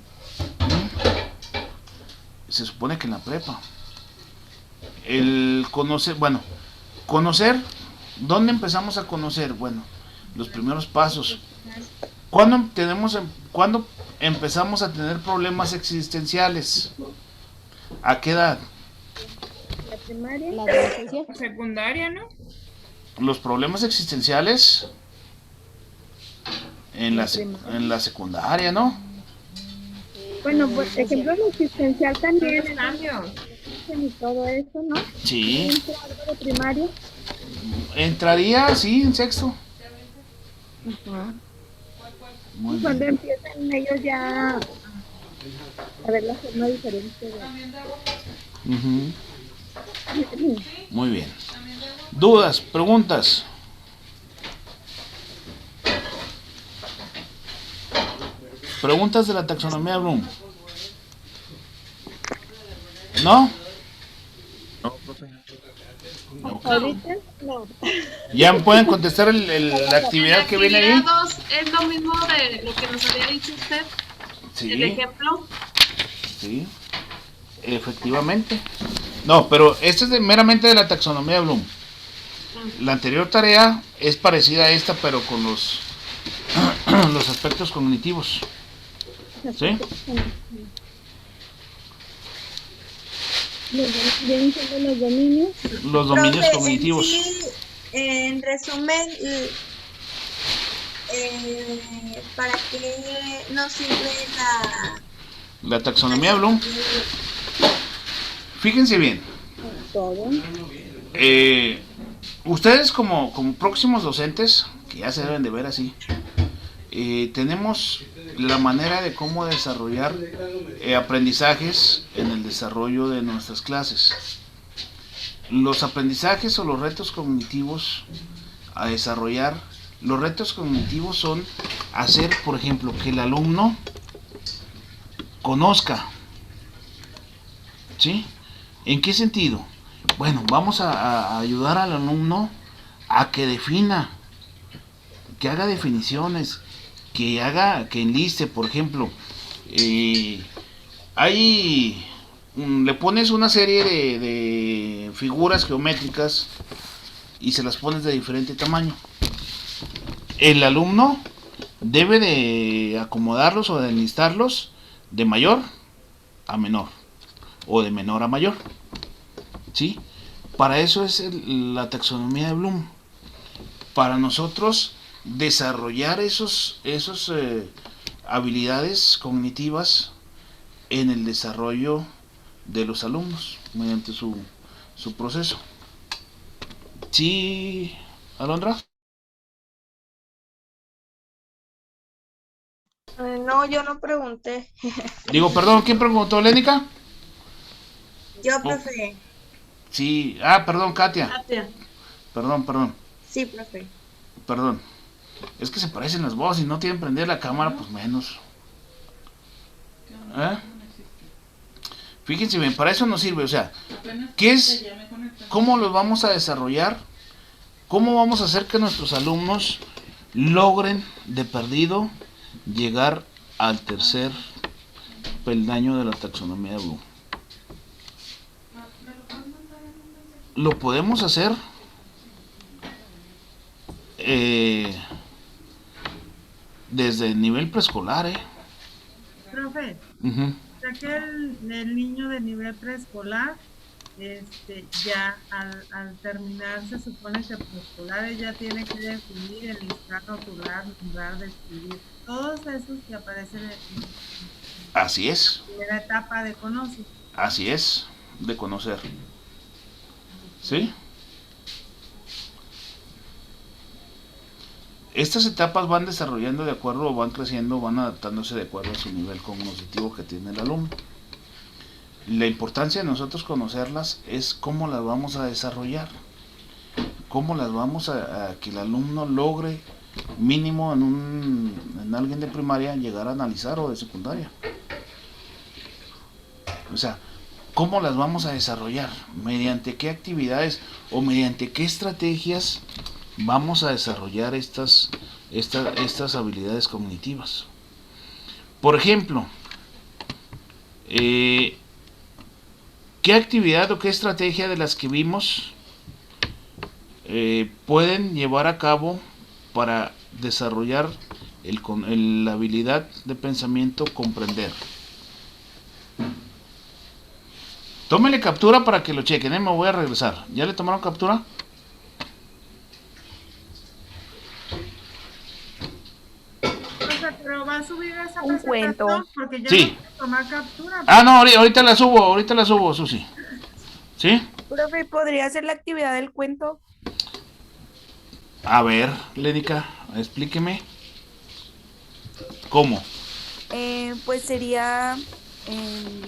Speaker 1: Se supone que en la prepa. El conocer, bueno, conocer, ¿dónde empezamos a conocer? Bueno, los primeros pasos. ¿Cuándo empezamos a tener problemas existenciales? ¿A qué edad?
Speaker 4: primaria.
Speaker 13: La adolescencia.
Speaker 7: Secundaria, ¿no?
Speaker 1: Los problemas existenciales en la secundaria, ¿no?
Speaker 4: Bueno, por ejemplo, lo existencial también.
Speaker 7: Los cambios.
Speaker 4: Y todo eso, ¿no?
Speaker 1: Sí.
Speaker 4: ¿Entra algo de primaria?
Speaker 1: Entraría, sí, en sexto. Muy
Speaker 4: Y cuando
Speaker 1: bien.
Speaker 4: empiezan ellos ya a ver la forma diferente de...
Speaker 1: Ujú. Muy bien. ¿Dudas? ¿Preguntas? ¿Preguntas de la taxonomía Bloom? ¿No?
Speaker 6: No, profe.
Speaker 1: Ok.
Speaker 4: Ahorita no.
Speaker 1: ¿Ya pueden contestar la actividad que viene ahí?
Speaker 14: Actividad 2 es lo mismo de lo que nos había dicho usted.
Speaker 1: Sí.
Speaker 14: El ejemplo.
Speaker 1: Sí, efectivamente. No, pero este es meramente de la taxonomía Bloom. La anterior tarea es parecida a esta, pero con los aspectos cognitivos. ¿Sí?
Speaker 3: Vienen siendo los dominios.
Speaker 1: Los dominios
Speaker 5: Profe,
Speaker 1: cognitivos.
Speaker 5: en resumen, ¿para qué nos sirve
Speaker 1: La taxonomía Bloom. Fíjense bien. Ustedes como próximos docentes, que ya se deben de ver así, tenemos la manera de cómo desarrollar aprendizajes en el desarrollo de nuestras clases. Los aprendizajes o los retos cognitivos a desarrollar, los retos cognitivos son hacer, por ejemplo, que el alumno conozca. ¿Sí? ¿En qué sentido? Bueno, vamos a ayudar al alumno a que defina, que haga definiciones, que enliste, por ejemplo, le pones una serie de figuras geométricas y se las pones de diferente tamaño. El alumno debe de acomodarlos o de enlistarlos de mayor a menor o de menor a mayor. ¿Sí? Para eso es la taxonomía de Bloom. Para nosotros desarrollar esos habilidades cognitivas en el desarrollo de los alumnos mediante su proceso. ¿Sí, Alondra?
Speaker 3: No, yo no pregunté.
Speaker 1: Digo, perdón, ¿quién preguntó, Lénica?
Speaker 5: Yo, profe.
Speaker 1: Sí, perdón, Katia. Perdón.
Speaker 5: Sí, profe.
Speaker 1: Perdón. Es que se parecen las voces y no tienen prender la cámara, pues menos. Fíjense bien, para eso nos sirve, o sea, ¿qué es? ¿Cómo los vamos a desarrollar? ¿Cómo vamos a hacer que nuestros alumnos logren de perdido llegar al tercer peldaño de la taxonomía de Bloom? Lo podemos hacer desde el nivel preescolar,
Speaker 15: Profe, ya que el niño de nivel preescolar, ya al terminar se supone que preescolar ya tiene que definir, enlistar, rotular, nombrar, describir, todos esos que aparecen en
Speaker 1: Así es.
Speaker 15: la primera etapa de conocer.
Speaker 1: Así es, de conocer. ¿Sí? Estas etapas van desarrollando de acuerdo, van creciendo, van adaptándose de acuerdo a su nivel cognitivo que tiene el alumno. La importancia de nosotros conocerlas es cómo las vamos a desarrollar, cómo las vamos a que el alumno logre mínimo en alguien de primaria llegar a analizar o de secundaria. O sea, ¿cómo las vamos a desarrollar? ¿Mediante qué actividades o mediante qué estrategias vamos a desarrollar estas habilidades cognitivas? Por ejemplo, ¿qué actividad o qué estrategia de las que vimos pueden llevar a cabo para desarrollar la habilidad de pensamiento comprender? Tómele captura para que lo chequen, me voy a regresar. ¿Ya le tomaron captura?
Speaker 15: Profe, pero va a subir esa
Speaker 2: Un cuento.
Speaker 15: presentación porque ya
Speaker 1: Sí.
Speaker 15: no puedo tomar captura.
Speaker 1: Ah, no, ahorita la subo, Susi. ¿Sí?
Speaker 8: Profe, ¿podría hacer la actividad del cuento?
Speaker 1: A ver, Lénica, explíqueme. ¿Cómo?
Speaker 8: Pues sería,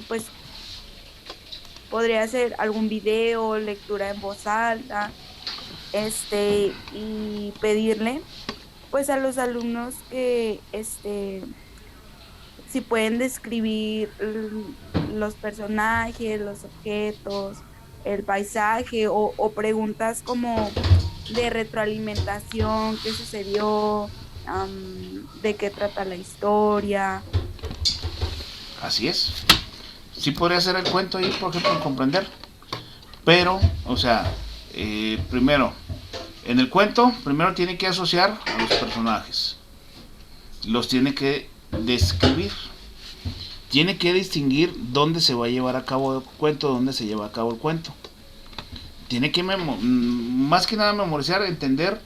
Speaker 8: pues, podría ser algún video, lectura en voz alta, y pedirle, pues, a los alumnos que, si pueden describir los personajes, los objetos, el paisaje, o preguntas como de retroalimentación, qué sucedió, de qué trata la historia.
Speaker 1: Así es. Sí podría hacer el cuento ahí, por ejemplo, en comprender. Pero, o sea, primero, en el cuento, primero tiene que asociar a los personajes. Los tiene que describir. Tiene que distinguir dónde se va a llevar a cabo el cuento, dónde se lleva a cabo el cuento. Tiene que, más que nada, memorizar, entender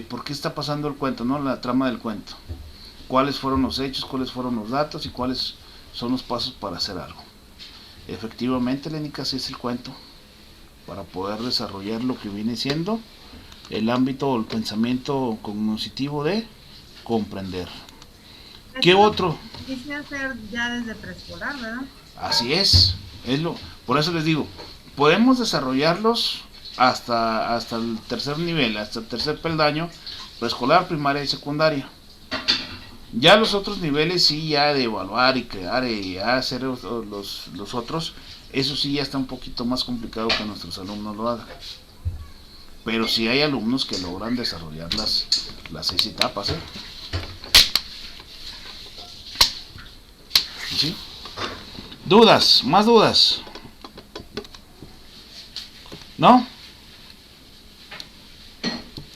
Speaker 1: por qué está pasando el cuento, ¿no? La trama del cuento. Cuáles fueron los hechos, cuáles fueron los datos y cuáles son los pasos para hacer algo. Efectivamente, Lénica, así es el cuento. Para poder desarrollar lo que viene siendo el ámbito o el pensamiento cognitivo de comprender. ¿Qué otro?
Speaker 15: Quise hacer ya desde preescolar, ¿verdad?
Speaker 1: Así es. Por eso les digo, podemos desarrollarlos hasta el tercer nivel, hasta el tercer peldaño, preescolar, primaria y secundaria. Ya los otros niveles sí, ya de evaluar y crear y hacer los otros, eso sí ya está un poquito más complicado que nuestros alumnos lo hagan. Pero sí hay alumnos que logran desarrollar las 6 etapas, ¿eh? ¿Sí? ¿Dudas? ¿Más dudas? ¿No?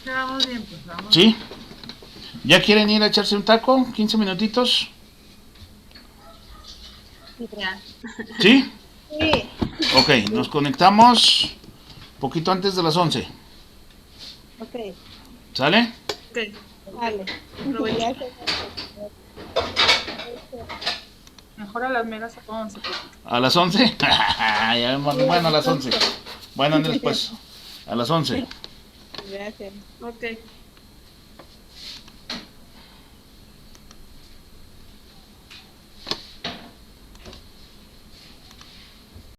Speaker 15: Vamos bien, pues vamos.
Speaker 1: ¿Sí? ¿Ya quieren ir a echarse un taco? ¿15 minutitos? ¿Sí?
Speaker 4: Sí.
Speaker 1: Ok, nos conectamos poquito antes de las 11.
Speaker 4: Ok.
Speaker 1: ¿Sale?
Speaker 15: Ok.
Speaker 4: Vale.
Speaker 12: Mejor a las megas a 11.
Speaker 1: ¿A las 11? Bueno, a las 11. Bueno, Andrés, pues. A las 11.
Speaker 4: Gracias.
Speaker 12: Ok.